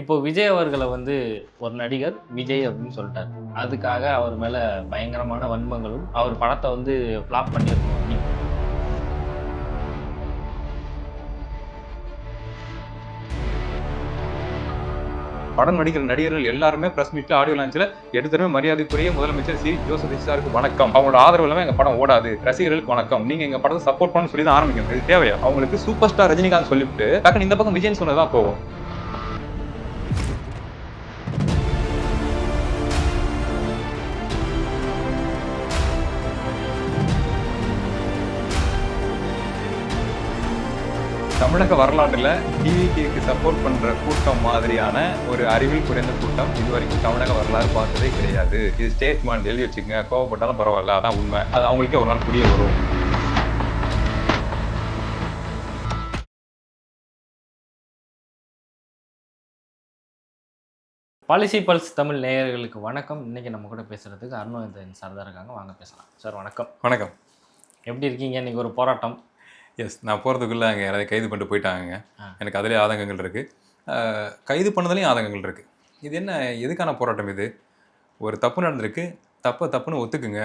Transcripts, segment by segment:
இப்போ விஜய் அவர்களை ஒரு நடிகர் விஜய் அப்படின்னு சொல்லிட்டார். அதுக்காக அவர் மேல பயங்கரமான வன்மங்களும், அவர் படத்தை ஃப்ளாப் பண்ணியிருக்கணும் அப்படின்னு. படம் நடிக்கிற நடிகர்கள் எல்லாருமே பிரஸ் மீட்ல ஆடியோ லான்ச்ல எடுத்துமே மரியாதைக்குரிய முதலமைச்சர் சி ஜோசப் விஜய் வணக்கம், அவங்களோட ஆதரவு இல்லாம எங்க படம் ஓடாது, ரசிகர்களுக்கு வணக்கம், நீங்க எங்க படத்தை சப்போர்ட் பண்ணு சொல்லி தான் ஆரம்பிக்கணும். இது தேவையா? அவங்களுக்கு சூப்பர் ஸ்டார் ரஜினிகாந்த் சொல்லிவிட்டு டக்குனு இந்த பக்கம் விஜய் சொன்னதான் போகும். தமிழக வரலாற்றுல டிவிகேக்கு சப்போர்ட் பண்ற கூட்டம் மாதிரியான ஒரு அறிவில் குறைந்த கூட்டம் இதுவரைக்கும் தமிழக வரலாறு பார்த்ததே கிடையாது. இது ஸ்டேட்மெண்ட் எழுதி வச்சுக்கோங்க, கோவப்பட்டாலும் பரவாயில்ல, அதான் உண்மை. அது அவங்களுக்கே ஒரு நாள் புரிய வரும். பாலிசி பல்ஸ் தமிழ் நேயர்களுக்கு வணக்கம். இன்னைக்கு நம்ம கூட பேசுறதுக்கு அருணோதயன் சார் தான் இருக்காங்க. வாங்க பேசலாம். சார் வணக்கம். வணக்கம். எப்படி இருக்கீங்க? இன்னைக்கு ஒரு போராட்டம். எஸ், நான் போகிறதுக்குள்ளே அங்கே யாராவது கைது பண்ணிட்டு போயிட்டாங்க. எனக்கு அதிலே ஆதங்கங்கள் இருக்குது, கைது பண்ணதுலேயும் ஆதங்கங்கள் இருக்குது. இது என்ன, எதுக்கான போராட்டம் இது? ஒரு தப்பு நடந்திருக்கு, தப்புன்னு ஒத்துக்குங்க.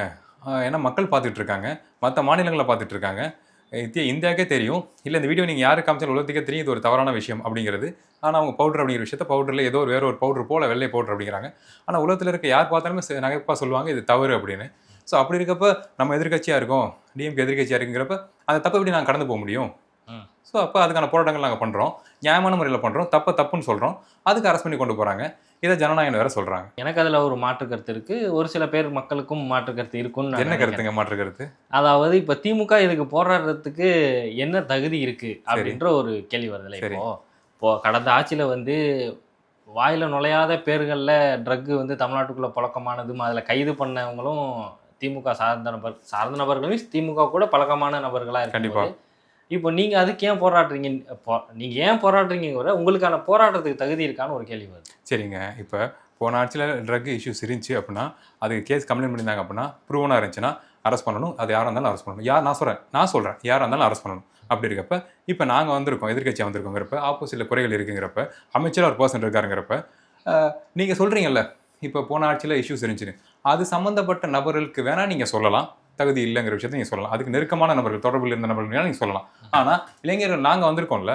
ஏன்னா மக்கள் பார்த்துட்ருக்காங்க, மற்ற மாநிலங்களில் பார்த்துட்ருக்காங்க, இந்தியாவுக்கே தெரியும். இல்லை இந்த வீடியோ நீங்கள் யாருக்கு காமிச்சாலும் உலகத்துக்கே தெரியும் இது ஒரு தவறான விஷயம் அப்படிங்கிறது. ஆனால் அவங்க பவுடர் அப்படிங்கிற விஷயத்த பவுடரில் ஏதோ வேற ஒரு பவுடர் போல் வெள்ளை பவுடர் அப்படிங்கிறாங்க. ஆனால் உலகத்தில் இருக்க யார் பார்த்தாலுமே நகைப்பாக சொல்லுவாங்க இது தவறு அப்படின்னு. ஸோ அப்படி இருக்கப்போ நம்ம எதிர்கட்சியாக இருக்கோம், டிஎம்கே எதிர்கட்சியாக இருக்குங்கிறப்ப அந்த தப்பை எப்படி நாங்கள் கடந்து போக முடியும்? ஸோ அப்போ அதுக்கான போராட்டங்கள் நாங்கள் பண்ணுறோம், நியாயமான முறையில் பண்ணுறோம், தப்புன்னு சொல்கிறோம், அதுக்கு அரெஸ்ட் பண்ணி கொண்டு போகிறாங்க. இதை ஜனநாயகம் வேற சொல்கிறாங்க. எனக்கு அதில் ஒரு மாற்று கருத்து இருக்குது, ஒரு சில பேர் மக்களுக்கும் மாற்று கருத்து இருக்குன்னு. என்ன கருத்துங்க மாற்று கருத்து? அதாவது இப்போ திமுக இதுக்கு போராடுறதுக்கு என்ன தகுதி இருக்குது அப்படின்ற ஒரு கேள்வி வருதுல்ல. இப்போ கடந்த ஆட்சியில் வாயில் நுழையாத பேர்களில் ட்ரக்கு தமிழ்நாட்டுக்குள்ளே புழக்கமானதும் அதில் கைது பண்ணவங்களும் திமுக சார்ந்த நபர்களும் திமுக கூட பழக்கமான நபர்களாக இருக்கு. கண்டிப்பாக. இப்போ நீங்கள் அதுக்கு ஏன் போராடுறீங்க? நீங்கள் ஏன் போராடுறீங்கிற உங்களுக்கான போராட்டத்துக்கு தகுதி இருக்கான்னு ஒரு கேள்வி வருது. சரிங்க, இப்போ போன ஆட்சியில் ட்ரக் இஷ்யூஸ் இருந்துச்சு அப்படின்னா, அதுக்கு கேஸ் கம்ப்ளைண்ட் பண்ணியிருந்தாங்க அப்படின்னா, ப்ரூவனாக இருந்துச்சுன்னா அரெஸ்ட் பண்ணணும். அது யாராக இருந்தாலும் அரெஸ்ட் பண்ணணும். நான் சொல்கிறேன் யாராக இருந்தாலும் அரெஸ்ட் பண்ணணும். அப்படி இருக்கப்ப இப்போ நாங்கள் வந்திருக்கோம், எதிர்கட்சியாக வந்திருக்கோங்கிறப்ப, ஆப்போசிட்டில் குறைகள் இருக்குங்கிறப்ப, அமைச்சராக ஒரு பர்சன் இருக்காருங்கிறப்ப, நீங்கள் சொல்கிறீங்கல்ல இப்போ போன ஆட்சியில் இஷ்யூஸ் இருந்துச்சுன்னு, அது சம்மந்தப்பட்ட நபர்களுக்கு வேணால் நீங்கள் சொல்லலாம், தகுதி இல்லைங்கிற விஷயத்தை நீங்கள் சொல்லலாம். அதுக்கு நெருக்கமான நபர்கள், தொடர்பில் இருந்த நபர்கள் நீங்கள் சொல்லலாம். ஆனால் இளைஞர்கள் நாங்கள் வந்திருக்கோம்ல,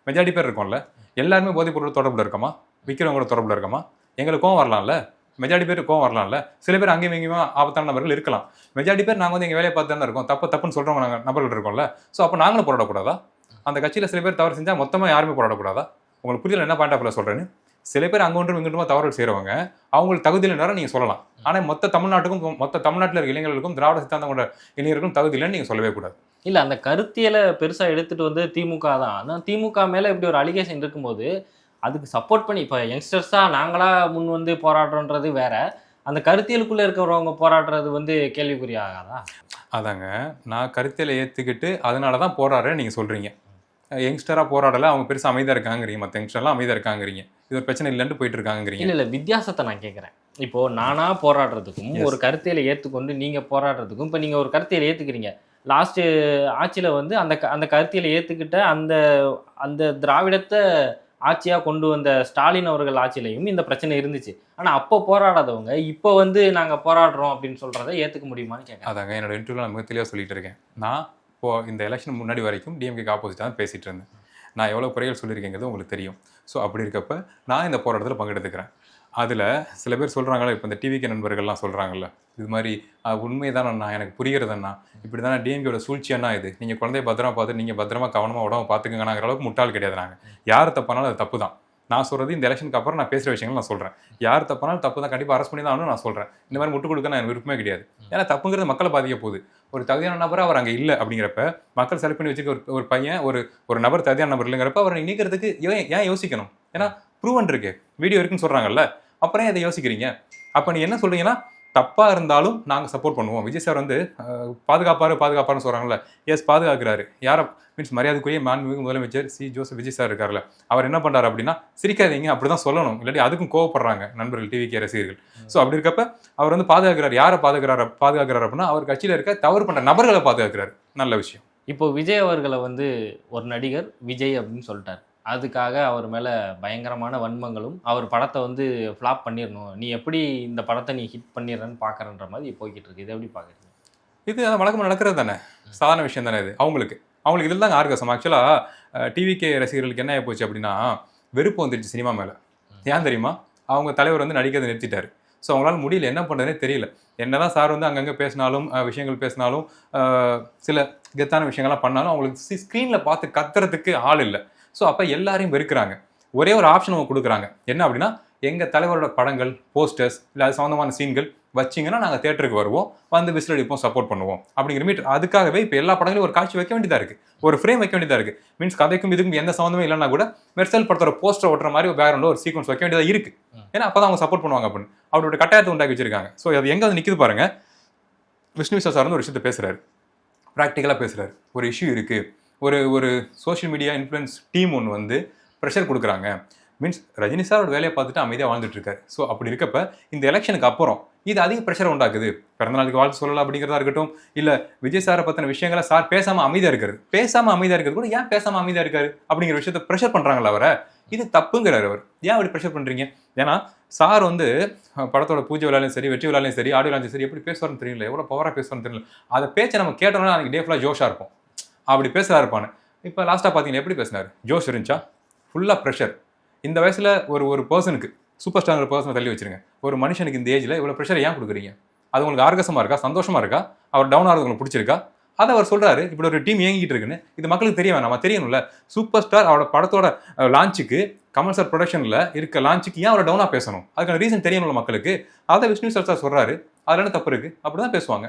மெஜாரிட்டி பேர் இருக்கோம்ல, எல்லாருமே போதைப் பொருள் தொடர்பில் இருக்கமா, விற்கிறவங்களோட தொடர்பில் இருக்கமா? எங்களுக்கு கோவம் வரலாம்ல, மெஜாரிட்டி பேர் கோவம் வரலாம்ல. சில பேர் அங்கேயும் இங்கேயுமா ஆபத்தான நபர்கள் இருக்கலாம். மெஜாரிட்டி பேர் நாங்கள் எங்கள் வேலையை பார்த்து தான் இருக்கோம், தப்புன்னு சொல்கிறவங்க நாங்கள் நபர்கள் இருக்கோம்ல. ஸோ அப்போ நாங்களும் போராடக்கூடாதா? அந்த கட்சியில் சில பேர் தவறு செஞ்சால் மொத்தமாக யாருமே போராடக்கூடாதா? உங்களுக்கு புரியல என்ன பாயிண்ட் ஆஃப்ல சொல்கிறேன்னு? சில பேர் அங்கே ஒன்றும் இங்கிட்டுமா தவறு செய்கிறவங்க, அவங்களுக்கு தகுதியில் நேரம் நீங்கள் சொல்லலாம். ஆனால் மொத்த தமிழ்நாட்டில் இருக்க இளைஞர்களுக்கும் திராவிட சித்தாந்தம் கொண்ட இளைஞர்களுக்கும் தகுதி இல்லைன்னு நீங்கள் சொல்லவே கூடாது. இல்லை, அந்த கருத்தியலை பெருசாக எடுத்துகிட்டு திமுக தான். ஆனால் திமுக மேலே இப்படி ஒரு அலிகேஷன் இருக்கும்போது அதுக்கு சப்போர்ட் பண்ணி இப்போ யங்ஸ்டர்ஸாக நாங்களாக முன் போராடுறோன்றது வேற, அந்த கருத்தியலுக்குள்ளே இருக்கிறவங்க போராடுறது கேள்விக்குறி ஆகாதா? அதாங்க, நான் கருத்தியலை ஏற்றுக்கிட்டு அதனால தான் போராடுறேன்னு நீங்கள் சொல்கிறீங்க. யங்ஸ்டராக போராடலை, அவங்க பெருசாக அமைதியாக இருக்காங்கிறீங்க, மற்ற யங்ஸ்டர்லாம் அமைதியாக இருக்காங்கிறீங்க, இது ஒரு பிரச்சனை இல்லைன்ட்டு போயிட்டு இருக்காங்கிறீங்க. இல்லை, வித்தியாசத்தை நான் கேட்குறேன். இப்போது நானாக போராடுறதுக்கும் ஒரு கருத்தியலை ஏற்றுக்கொண்டு நீங்கள் போராடுறதுக்கும், இப்போ நீங்கள் ஒரு கருத்தியலை ஏற்றுக்கிறீங்க, லாஸ்ட்டு ஆட்சியில் அந்த கருத்தியலை ஏற்றுக்கிட்ட அந்த திராவிடத்தை ஆட்சியாக கொண்டு வந்த ஸ்டாலின் அவர்கள் ஆட்சியிலையும் இந்த பிரச்சனை இருந்துச்சு. ஆனால் அப்போ போராடாதவங்க இப்போ நாங்கள் போராடுறோம் அப்படின்னு சொல்கிறத ஏற்றுக்க முடியுமான்னு கேட்குறேன். அதாங்க, என்னோட இன்டர்வியூவில் நான் மிக தெளிவாக சொல்லிட்டு இருக்கேன். நான் இப்போது இந்த எலெக்ஷன் முன்னாடி வரைக்கும் டிஎம்கேக்கு ஆப்போசிட்டாக தான் பேசிகிட்டு இருந்தேன். நான் எவ்வளோ குறைகள் சொல்லியிருக்கேங்கிறது உங்களுக்கு தெரியும். ஸோ அப்படி இருக்கப்ப நான் இந்த போராட்டத்தில் பங்கெடுத்துக்கிறேன். அதில் சில பேர் சொல்கிறாங்களே, இப்போ இந்த டிவிகே நண்பர்கள்லாம் சொல்கிறாங்கல்ல, இது மாதிரி உண்மை தானண்ணா, எனக்கு புரிகிறதுண்ணா, இப்படி தானே டிஎம்கேயோட சூழ்ச்சியண்ணா, இது நீங்கள் குழந்தைய பத்திரமா பார்த்து நீங்கள் பத்திரமா கவனமாக உடம்பு பார்த்துக்கங்கங்கிற அளவுக்கு முட்டாள் கிடையாது. நாங்கள் யார் தப்பானாலும் அது தப்பு தான். நான் சொல்கிறது இந்த எலெக்ஷனுக்கு அப்புறம் நான் பேசுகிற விஷயங்கள் நான் சொல்கிறேன். யார் தப்பானாலும் தப்பு தான், கண்டிப்பாக அரெஸ்ட் பண்ணி தான் ஆகணும் நான் சொல்கிறேன். இந்த மாதிரி முட்டு கொடுக்க நான் விருப்பமே கிடையாது. ஏன்னா தப்புங்கிறது மக்களை பாதிக்க போகுது. ஒரு தகுதியான நபராக அவர் அங்கே இல்லை அப்படிங்கிறப்ப, மக்கள் செலக்ட் பண்ணி வச்சுக்க ஒரு பையன் ஒரு நபர் தகுதியான நபர் இல்லைங்கிறப்ப அவரை நீக்கிறதுக்கு ஏன் யோசிக்கணும்? ஏன்னா ப்ரூவன் இருக்கு, வீடியோ இருக்குன்னு சொல்கிறாங்கல்ல, அப்புறம் இதை யோசிக்கிறீங்க. அப்போ நீ என்ன சொல்கிறீங்கன்னா, தப்பாக இருந்தாலும் நாங்கள் சப்போர்ட் பண்ணுவோம். விஜய் சார் பாதுகாப்பாருன்னு சொல்கிறாங்கல்ல, எஸ் பாதுகாக்கிறாரு. யாரை மீன்ஸ் மரியாதைக்குரிய மாண்புமிகு முதலமைச்சர் சி ஜோசப் விஜய் சார் இருக்கார்ல, அவர் என்ன பண்ணுறாரு அப்படின்னா, சிரிக்காதீங்க அப்படி தான் சொல்லணும், இல்லாட்டி அதுக்கும் கோவப்படுறாங்க நண்பர்கள், டிவிகே ரசிகர்கள். ஸோ அப்படி இருக்கப்ப அவர் பாதுகாக்கிறார். யாரை பாதுகாக்கிறார் அப்படின்னா, அவர் கட்சியில் இருக்க தவறு பண்ணுற நபர்களை பாதுகாக்கிறாரு. நல்ல விஷயம். இப்போ விஜய் அவர்களை ஒரு நடிகர் விஜய் அப்படின்னு சொல்லிட்டார். அதுக்காக அவர் மேலே பயங்கரமான வன்மங்களும் அவர் படத்தை வந்து ஃப்ளாப் பண்ணிடணும், நீ எப்படி இந்த படத்தை நீ ஹிட் பண்ணிடுறன்னு பார்க்குறன்ற மாதிரி போய்கிட்டு இருக்கு. இதை எப்படி பார்க்குறீங்க? இது அந்த வழக்கமாக நடக்கிறது தானே, சாதாரண விஷயம் தானே இது. அவங்களுக்கு இதில் தாங்க ஆர்கசம். ஆக்சுவலாக டிவிகே ரசிகர்களுக்கு என்ன ஆகி போச்சு அப்படின்னா, வெறுப்பு வந்துடுச்சு சினிமா மேலே. ஏன் தெரியுமா? அவங்க தலைவர் வந்து நடிக்கிறதை நிறுத்திட்டாரு. ஸோ அவங்களால முடியல, என்ன பண்ணுறதுனே தெரியல. என்னதான் சார் வந்து அங்கங்கே பேசினாலும் விஷயங்கள் பேசினாலும் சில கெத்தான விஷயங்கள்லாம் பண்ணாலும் அவங்களுக்கு ஸ்க்ரீனில் பார்த்து கத்துறதுக்கு ஆள் இல்லை. ஸோ அப்போ எல்லாரையும் வெறுக்கிறாங்க. ஒரே ஒரு ஆப்ஷன் அவங்க கொடுக்குறாங்க, என்ன அப்படின்னா, எங்கள் தலைவரோட படங்கள், போஸ்டர்ஸ் இல்லை அது சம்மந்தமான சீன்கள் வச்சிங்கன்னா நாங்கள் தேட்டருக்கு வருவோம், வந்து விசில் அடிப்போம், சப்போர்ட் பண்ணுவோம் அப்படிங்கிற மீட். அதுக்காகவே இப்போ எல்லா படங்களையும் ஒரு காட்சி வைக்க வேண்டியதாக இருக்குது, ஒரு ஃப்ரேம் வைக்க வேண்டியதாக இருக்குது. மீன்ஸ் கதைக்கும் இதுக்கும் எந்த சம்மந்தமே இல்லைன்னா கூட மெர்சல் படத்தோட போஸ்டர் ஓட்டுற மாதிரி ஒரு பேக்ரவுண்டில் ஒரு சீக்வன்ஸ் வைக்க வேண்டியதாக இருக்குது. ஏன்னா அப்போ தான் அவங்க சப்போர்ட் பண்ணுவாங்க அப்படின்னு அவரோட கட்டாயத்தை உண்டாக்கி வச்சிருக்காங்க. ஸோ அது எங்கே வந்து நிற்கிது பாருங்க. விஷ்ணு விஸ்வா சார் வந்து ஒரு விஷயத்தை பேசுகிறாரு, ப்ராக்டிக்கலாக பேசுகிறாரு. ஒரு இஷ்யூ இருக்குது, ஒரு சோஷியல் மீடியா இன்ஃப்ளூயன்ஸ் டீம் ஒன்று வந்து ப்ரெஷர் கொடுக்குறாங்க. மீன்ஸ் ரஜினி சாரோட வேலையை பார்த்துட்டு அமைதியாக வாழ்ந்துட்டு இருக்காரு. ஸோ அப்படி இருக்கப்ப இந்த எலெக்ஷனுக்கு அப்புறம் இது அதிக ப்ரெஷர் உண்டாக்குது. பிறந்தநாளுக்கு வாழ்த்து சொல்லலாம் அப்படிங்கிறதா இருக்கட்டும், இல்லை விஜய் சாரை பற்றின விஷயங்களை சார் பேசாமல் அமைதியாக இருக்கிறது கூட ஏன் பேசாமல் அமைதியாக இருக்காரு அப்படிங்கிற விஷயத்தை ப்ரெஷர் பண்ணுறாங்களா அவரை. இது தப்புங்கிறார் அவர். ஏன் அப்படி ப்ரெஷர் பண்ணுறீங்க? ஏன்னா சார் வந்து படத்தோட பூஜை விழாலையும் சரி, வெற்றி விழாலையும் சரி, ஆடியோ லான்ச்சும் சரி, எப்படி பேசுவார்னு தெரியல, எவ்வளோ பவராக பேசுவார்னு தெரியல. அதை பேச்சை நம்ம கேட்டோம்னா அன்றைக்கி டே ஃபுல்லாக ஜோஷாக இருப்போம். அப்படி பேசுகிறா இருப்பான்னு. இப்போ லாஸ்ட்டாக பார்த்தீங்கன்னா எப்படி பேசினார்? ஜோஷ் இருந்துச்சா? ஃபுல்லாக ப்ரெஷர். இந்த வயசில் ஒரு பர்சனுக்கு, சூப்பர் ஸ்டார் பர்சனை தள்ளி வச்சிருங்க, ஒரு மனுஷனுக்கு இந்த ஏஜில் இவ்வளோ ப்ரெஷர் ஏன் கொடுக்குறீங்க? அது உங்களுக்கு ஆர்கசமாக இருக்கா? சந்தோஷமாக இருக்கா? அவர் டவுன் ஆகிறது உங்களுக்கு பிடிச்சிருக்கா? அதை அவர் சொல்கிறாரு. இப்படி ஒரு டீம் இயங்கிட்டு இருக்குன்னு இது மக்களுக்கு தெரிய வேணாமா? தெரியணும்ல. சூப்பர் ஸ்டார் அவரோட படத்தோட லான்ச்சுக்கு, கமல் சார் ப்ரொடக்ஷனில் இருக்க லான்ச்சுக்கு ஏன் அவரை டவுனாக பேசணும்? அதுக்கான ரீசன் தெரியணும்ல மக்களுக்கு. அதை விஷ்ணு சார் சொல்கிறாரு. அதில் என்ன தப்பு இருக்குது? அப்படி தான் பேசுவாங்க.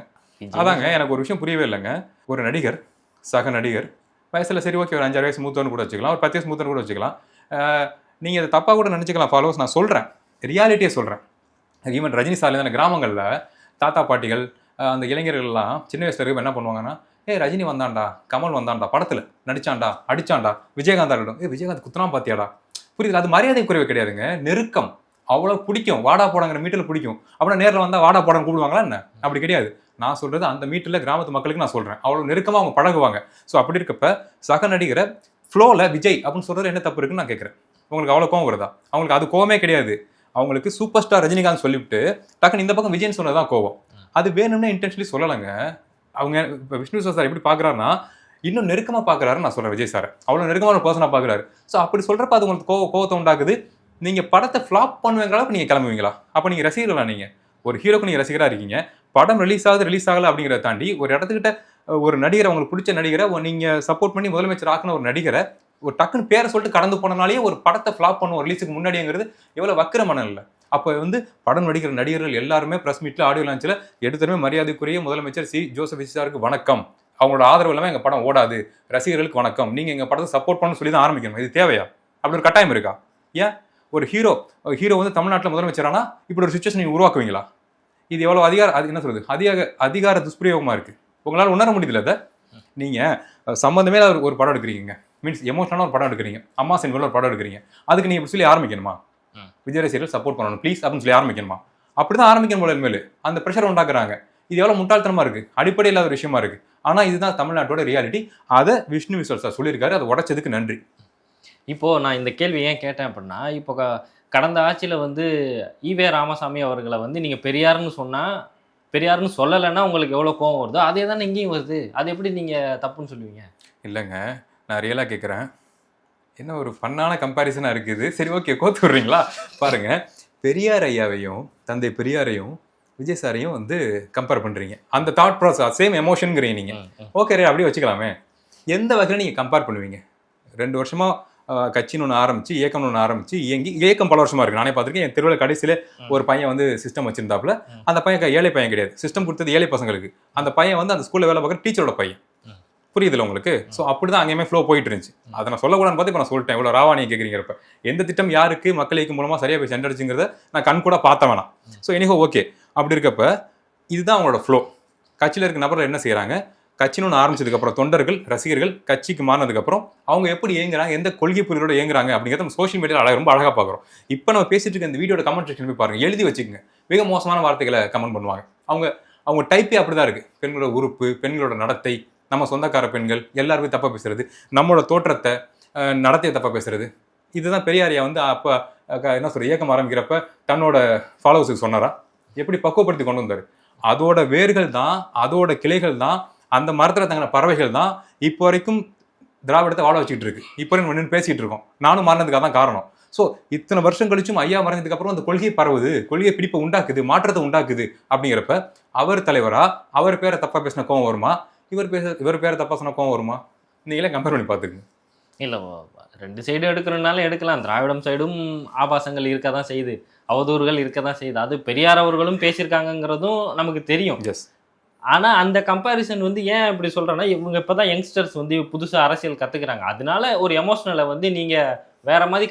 அதாங்க எனக்கு ஒரு விஷயம் புரியவே இல்லைங்க. ஒரு நடிகர், சக நடிகர், வயசில் சரி ஓகே ஒரு 5-6 வயசு மூத்தவனு கூட வச்சுக்கலாம், ஒரு 10 வயசு மூத்தவனு கூட வச்சுக்கலாம். நீங்கள் இதை தப்பாக கூட நினச்சிக்கலாம் ஃபாலோவர்ஸ். நான் சொல்கிறேன், ரியாலிட்டியே சொல்கிறேன். ஈவன் ரஜினி சார்லேருந்து அந்த கிராமங்களில் தாத்தா பாட்டிகள் அந்த இளைஞர்கள்லாம் சின்ன வயசுல இருக்க என்ன பண்ணுவாங்கன்னா, ரஜினி வந்தான்டா, கமல் வந்தான்டா, படத்தில் நடிச்சான்டா, அடிச்சான்டா, விஜயகாந்த் இருக்கட்டும், விஜயகாந்த் குத்துனா பாத்தியாடா, புரியுது? அது மரியாதை குறைவு கிடையாதுங்க, நெருக்கம். அவ்வளோ பிடிக்கும், வாடா போடாங்கிற மீட்டில் பிடிக்கும். அப்படின்னா நேரில் வந்தால் வாடா போடான்னு கூப்பிடுவாங்களா என்ன? அப்படி கிடையாது. நான் சொல்கிறது அந்த மீட்டில் கிராமத்து மக்களுக்கு நான் சொல்கிறேன். அவ்வளோ நெருக்கமாக அவங்க பழகுவாங்க. ஸோ அப்படி இருக்கப்ப சக நடிகரை ஃப்ளோவில் விஜய் அப்படின்னு சொல்கிறது என்ன தப்பு இருக்குன்னு நான் கேட்குறேன். உங்களுக்கு அவ்வளோ கோவம் வருதா? அவங்களுக்கு அது கோவமே கிடையாது. அவங்களுக்கு சூப்பர் ஸ்டார் ரஜினிகாந்த் சொல்லிவிட்டு டக்குன்னு இந்த பக்கம் விஜய்னு சொன்னதான் கோவம். அது வேணும்னே இன்டென்ஷனலி சொல்லலைங்க. அவங்க இப்போ விஷ்ணு சார் எப்படி பார்க்குறாருன்னா, இன்னும் நெருக்கமாக பார்க்குறாரு. நான் சொல்கிறேன் விஜய் சார் அவ்வளோ நெருக்கமான பர்சனாக பார்க்குறாரு. ஸோ அப்படி சொல்கிறப்ப அது உங்களுக்கு கோவத்தை உண்டாக்குது. நீங்கள் படத்தை ஃப்ளாப் பண்ணுவீங்க அளவுக்கு நீங்கள் கிளம்புவீங்களா? அப்போ நீங்கள் ரசிகர்களா? நீங்கள் ஒரு ஹீரோக்கு நீங்கள் ரசிகராக இருக்கீங்க, படம் ரிலீஸ் ஆகலை அப்படிங்கிறத தாண்டி ஒரு இடத்துக்கிட்ட ஒரு நடிகரை, உங்களுக்கு பிடிச்ச நடிகரை நீங்கள் சப்போர்ட் பண்ணி முதலமைச்சர் ஆக்கின ஒரு நடிகரை ஒரு டக்குன்னு பேரை சொல்லிட்டு கடந்து போனனாலேயே ஒரு படத்தை ஃப்ளாப் பண்ணுவோம் ரிலீஸுக்கு முன்னாடிங்கிறது எவ்வளோ வக்கிர மனம் இல்லை? அப்போ வந்து படம் நடிக்கிற நடிகர்கள் எல்லாருமே ப்ரெஸ் மீட்டில், ஆடியோ லான்ச்சில் எடுத்துமே மரியாதைக்குரிய முதலமைச்சர் ஜோசப் விஜய் சாருக்கு வணக்கம், அவங்களோட ஆதரவு இல்லாமல் எங்கள் படம் ஓடாது, ரசிகர்களுக்கு வணக்கம், நீங்கள் எங்கள் படத்தை சப்போர்ட் பண்ணணும்னு சொல்லி தான் ஆரம்பிக்கணும். இது தேவையா? அப்படி ஒரு கட்டாயம் இருக்கா? ஏன் ஒரு ஹீரோ வந்து தமிழ்நாட்டில் முதலமைச்சரானா இப்படி ஒரு சுச்சுவேஷன் நீங்கள் உருவாக்குவீங்களா? இது எவ்வளோ என்ன சொல்றது, அதிகார துஷ்பிரயோகமாக இருக்குது. உங்களால் உணர முடியல. அதை நீங்கள் சம்மந்தமே ஒரு படம் எடுக்கிறீங்க, மீன்ஸ் எமோஷனலான ஒரு படம் எடுக்கிறீங்க, அம்மா சினிமாவில் ஒரு படம் எடுக்கிறீங்க, அதுக்கு நீங்கள் இப்படி சொல்லி ஆரம்பிக்கணுமா? விஜய் ரசிகர்கள் சப்போர்ட் பண்ணணும் ப்ளீஸ் அப்படின்னு சொல்லி ஆரம்பிக்கணுமா? அப்படிதான் ஆரம்பிக்கணும் போல. இனிமேல் அந்த ப்ரெஷர் உண்டாக்குறாங்க. இது எவ்வளோ முட்டாள்தனமாக இருக்குது, அடிப்படை இல்லாத ஒரு விஷயமா இருக்குது. ஆனால் இதுதான் தமிழ்நாட்டோட ரியாலிட்டி. அதை விஷ்ணு விஸ்வா சார் சொல்லியிருக்காரு. அதை உடைச்சதுக்கு நன்றி. இப்போது நான் இந்த கேள்வி ஏன் கேட்டேன் அப்படின்னா, இப்போ கடந்த ஆட்சியில் வந்து ஈவே ராமசாமி அவர்களை வந்து நீங்கள் பெரியார்னு சொல்லலைன்னா உங்களுக்கு எவ்வளோ கோவம் வருதோ அதே தானே இங்கேயும் வருது. அது எப்படி நீங்கள் தப்புன்னு சொல்லுவீங்க? இல்லைங்க, நான் ரியலாக கேட்குறேன். என்ன ஒரு ஃபன்னான கம்பேரிசனாக இருக்குது. சரி ஓகே, கோத்து விட்றீங்களா? பாருங்கள், பெரியார் ஐயாவையும் தந்தை பெரியாரையும் விஜய் சாரையும் வந்து கம்பேர் பண்ணுறீங்க. அந்த தாட் ப்ராசஸ் சேம் எமோஷனுங்கிறீங்க நீங்கள். ஓகே ரே, அப்படியே வச்சுக்கலாமே. எந்த வகையில் நீங்கள் கம்பேர் பண்ணுவீங்க? 2 வருஷமாக கட்சின்னு ஒன்று ஆரம்பிச்சு, இயக்கம்னு ஒன்று ஆரம்பிச்சு, இயக்கம் பல வருஷமாக இருக்குது. நானே பார்த்துருக்கேன். என் திருவிழா கடைசியில் ஒரு பையன் வந்து சிஸ்டம் வச்சிருந்தாப்புல. அந்த பையன் ஏழை பையன் கிடையாது, சிஸ்டம் கொடுத்தது ஏழை பசங்களுக்கு. அந்த பையன் வந்து அந்த ஸ்கூலில் வேலை பார்க்குற டீச்சரோட பையன். புரியுதுல உங்களுக்கு? ஸோ அப்படி தான் அங்கேயுமே ஃப்ளோ போயிட்டு இருந்துச்சு. அதை நான் சொல்லக்கூடாதுன்னு பார்த்து இப்போ நான் சொல்லிட்டேன். இவ்வளோ ராவானியை கேட்குறீங்கிறப்ப எந்த திட்டம் யாருக்கு மக்கள் இயக்கம் மூலமாக சரியாக போய் சென்றடிச்சுங்கிறத நான் கண் கூட பார்த்த வேணாம். So anyhow okay. அப்படி இருக்கப்ப இதுதான் அவங்களோட ஃப்ளோ. கட்சியில் இருக்க நபர்கள் என்ன செய்கிறாங்க? கட்சின்னு ஒன்று ஆரம்பிச்சதுக்கப்புறம் தொண்டர்கள், ரசிகர்கள் கட்சிக்கு மாறினதுக்கப்புறம் அவங்க எப்படி இயங்குறாங்க, எந்த கொள்கை புரிதலோட இயங்குறாங்க அப்படிங்கிறத நம்ம சோஷியல் மீடியாவில் ரொம்ப அழகாக பார்க்குறோம். இப்போ நம்ம பேசிட்டு இருக்க இந்த வீடியோட கமெண்ட் செக்ஷன் போய் பாருங்கள், எழுதி வச்சுக்கோங்க. மிக மோசமான வார்த்தைகளை கமெண்ட் பண்ணுவாங்க. அவங்க டைப்பே அப்படி தான் இருக்குது. பெண்களோட உறுப்பு, பெண்களோட நடத்தை, நம்ம சொந்தக்கார பெண்கள் எல்லாருமே தப்பாக பேசுறது, நம்மளோட தோற்றத்தை, நடத்தையை தப்பாக பேசுறது. இதுதான் பெரியாரியா வந்து அப்போ என்ன சொல்ற இயக்கம் ஆரம்பிக்கிறப்ப தன்னோட ஃபாலோவர்ஸுக்கு சொன்னாரா? எப்படி பக்குவப்படுத்தி கொண்டு வந்தார்? அதோட வேர்கள் தான், அதோட கிளைகள் தான், அந்த மரத்தில் தங்கின பறவைகள் தான் இப்போ வரைக்கும் திராவிடத்தை வாழ வச்சுட்டு இருக்கு. இப்போ நின்று பேசிட்டு இருக்கோம். நானும் மாறினதுக்காக தான் காரணம். ஸோ இத்தனை வருஷம் கழிச்சும் ஐயா மறைஞ்சதுக்கு அப்புறம் அந்த கொள்கை பரவுது, கொள்கை பிடிப்பை உண்டாக்குது, மாற்றத்தை உண்டாக்குது அப்படிங்கிறப்ப அவர் தலைவரா அவர் பேரை தப்பா பேசின கோவம் வருமா? இவர் பேரை தப்பா சொன்ன கோவம் வருமா? நீங்களே கம்பேர் பண்ணி பார்த்துக்குங்க. இல்லை, 2 சைடு எடுக்கிறனால எடுக்கலாம். திராவிடம் சைடும் ஆபாசங்கள் இருக்க தான் செய்யுது, அவதூறுகள் இருக்க தான் செய்யுது. அது பெரியார் அவர்களும் பேசியிருக்காங்கங்கிறதும் நமக்கு தெரியும். எஸ். ஆனால் அந்த கம்பேரிசன் வந்து ஏன் இப்படி சொல்கிறேன்னா, இவங்க இப்போ தான் யங்ஸ்டர்ஸ் வந்து புதுசாக அரசியல் கற்றுக்குறாங்க. அதனால ஒரு எமோஷனலை வந்து நீங்கள் வேற மாதிரி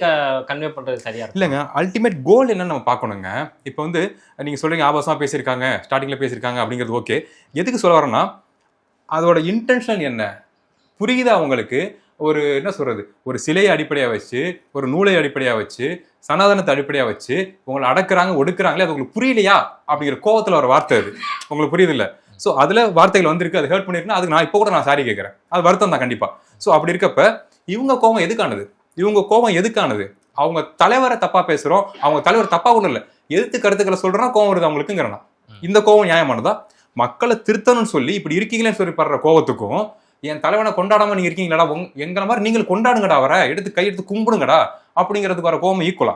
கன்வே பண்ணுறது சரியா இருக்கும். இல்லைங்க, அல்டிமேட் கோல் என்னன்னு நம்ம பார்க்கணுங்க. இப்போ வந்து நீங்கள் சொல்கிறீங்க ஆபாசமாக பேசியிருக்காங்க, ஸ்டார்டிங்கில் பேசியிருக்காங்க அப்படிங்கிறது ஓகே. எதுக்கு சொல்ல வரேன்னா, அதோட இன்டென்ஷன் என்ன புரியுதா உங்களுக்கு? ஒரு என்ன சொல்கிறது, ஒரு சிலையை அடிப்படையாக வச்சு, ஒரு நூலை அடிப்படையாக வச்சு, சனாதனத்தை அடிப்படையாக வச்சு உங்களை அடக்குறாங்க, ஒடுக்குறாங்களே, அது உங்களுக்கு புரியலையா அப்படிங்கிற கோவத்தில் ஒரு வார்த்தை அது உங்களுக்கு புரியுது இல்லை? ஸோ அதில் வார்த்தைகள் வந்திருக்கு, அது ஹர்ட் பண்ணியிருக்குன்னா அதுக்கு நான் இப்போ கூட நான் சாரி கேட்குறேன். அது வருத்தம் தான் கண்டிப்பாக. ஸோ அப்படி இருக்கப்ப இவங்க கோவம் எதுக்கானது? அவங்க தலைவரை தப்பாக பேசுகிறோம், அவங்க தலைவர் தப்பாக ஒன்றும் இல்லை, எதிர்த்து கருத்துக்களை சொல்கிறோன்னா கோவம் வருது அவங்களுக்குங்கிறனா. இந்த கோவம் நியாயமானதா? மக்களை திருத்தணும்னு சொல்லி இப்படி இருக்கீங்களேன்னு சொல்லி படுற கோவத்துக்கும், என் தலைவனை கொண்டாடாம நீங்க இருக்கீங்களா, எங்களை மாதிரி நீங்கள் கொண்டாடுங்கடா, அவரை எடுத்து கையெடுத்து கும்பிடுங்கடா அப்படிங்கிறதுக்கு வர கோவம் ஈக்குவலா?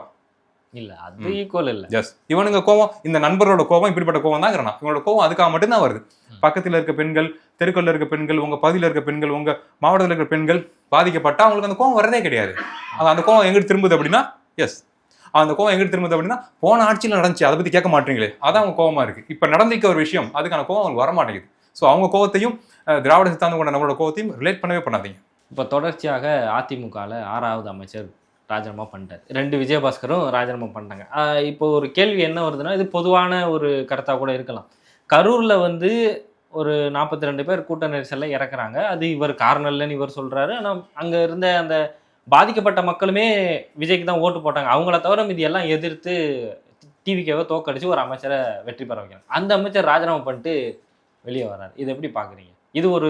இல்ல, அது ஈக்குவல் இல்ல. எஸ், இவனுங்க கோவம், இந்த நண்பரோட கோவம் இப்படிப்பட்ட கோவம் தான். இவனோட கோவம் அதுக்காக மட்டும்தான் வருது. பக்கத்துல இருக்க பெண்கள், தெருக்கல்ல இருக்க பெண்கள், உங்க பகுதியில் இருக்க பெண்கள், உங்க மாவட்டத்தில் இருக்க பெண்கள் பாதிக்கப்பட்டா அவங்களுக்கு அந்த கோவம் வரதே கிடையாது. அந்த கோவம் எங்கிட்டு திரும்புது அப்படின்னா, எஸ், அந்த கோவம் எங்கிட்டு திரும்புது அப்படின்னா, போன ஆட்சியில் நடந்துச்சு, அதை பத்தி கேட்க மாட்டீங்களே, அதான் அவங்க கோவமா இருக்கு. இப்ப நடந்திருக்க ஒரு விஷயம், அதுக்கான கோவம் அவங்களுக்கு வர மாட்டேங்குது. ஸோ அவங்க கோவத்தையும் திராவிட சித்தாந்தம் கொண்ட நம்மளோட கோவத்தையும் ரிலேட் பண்ணவே பண்ணாதீங்க. இப்போ தொடர்ச்சியாக அதிமுகவில் 6வது அமைச்சர் ராஜினாமா பண்ணிட்டார். 2 விஜயபாஸ்கரும் ராஜினாமா பண்ணிட்டாங்க. இப்போ ஒரு கேள்வி என்ன வருதுன்னா, இது பொதுவான ஒரு கருத்தாக கூட இருக்கலாம். கரூரில் வந்து ஒரு 42 பேர் கூட்ட நெரிசலில் இறக்குறாங்க. அது இவர் காரணம் இல்லைன்னு இவர் சொல்கிறாரு. ஆனால் அங்கே இருந்த அந்த பாதிக்கப்பட்ட மக்களுமே விஜய்க்கு தான் ஓட்டு போட்டாங்க. அவங்கள தவிர இது எல்லாம் எதிர்த்து டிவிகேவை தோக்கடிச்சு ஒரு அமைச்சரை வெற்றி பெற வைக்கிறாங்க. அந்த அமைச்சர் ராஜினாமா பண்ணிட்டு வெளியே வர்றாரு. இது எப்படி பார்க்குறீங்க? இது ஒரு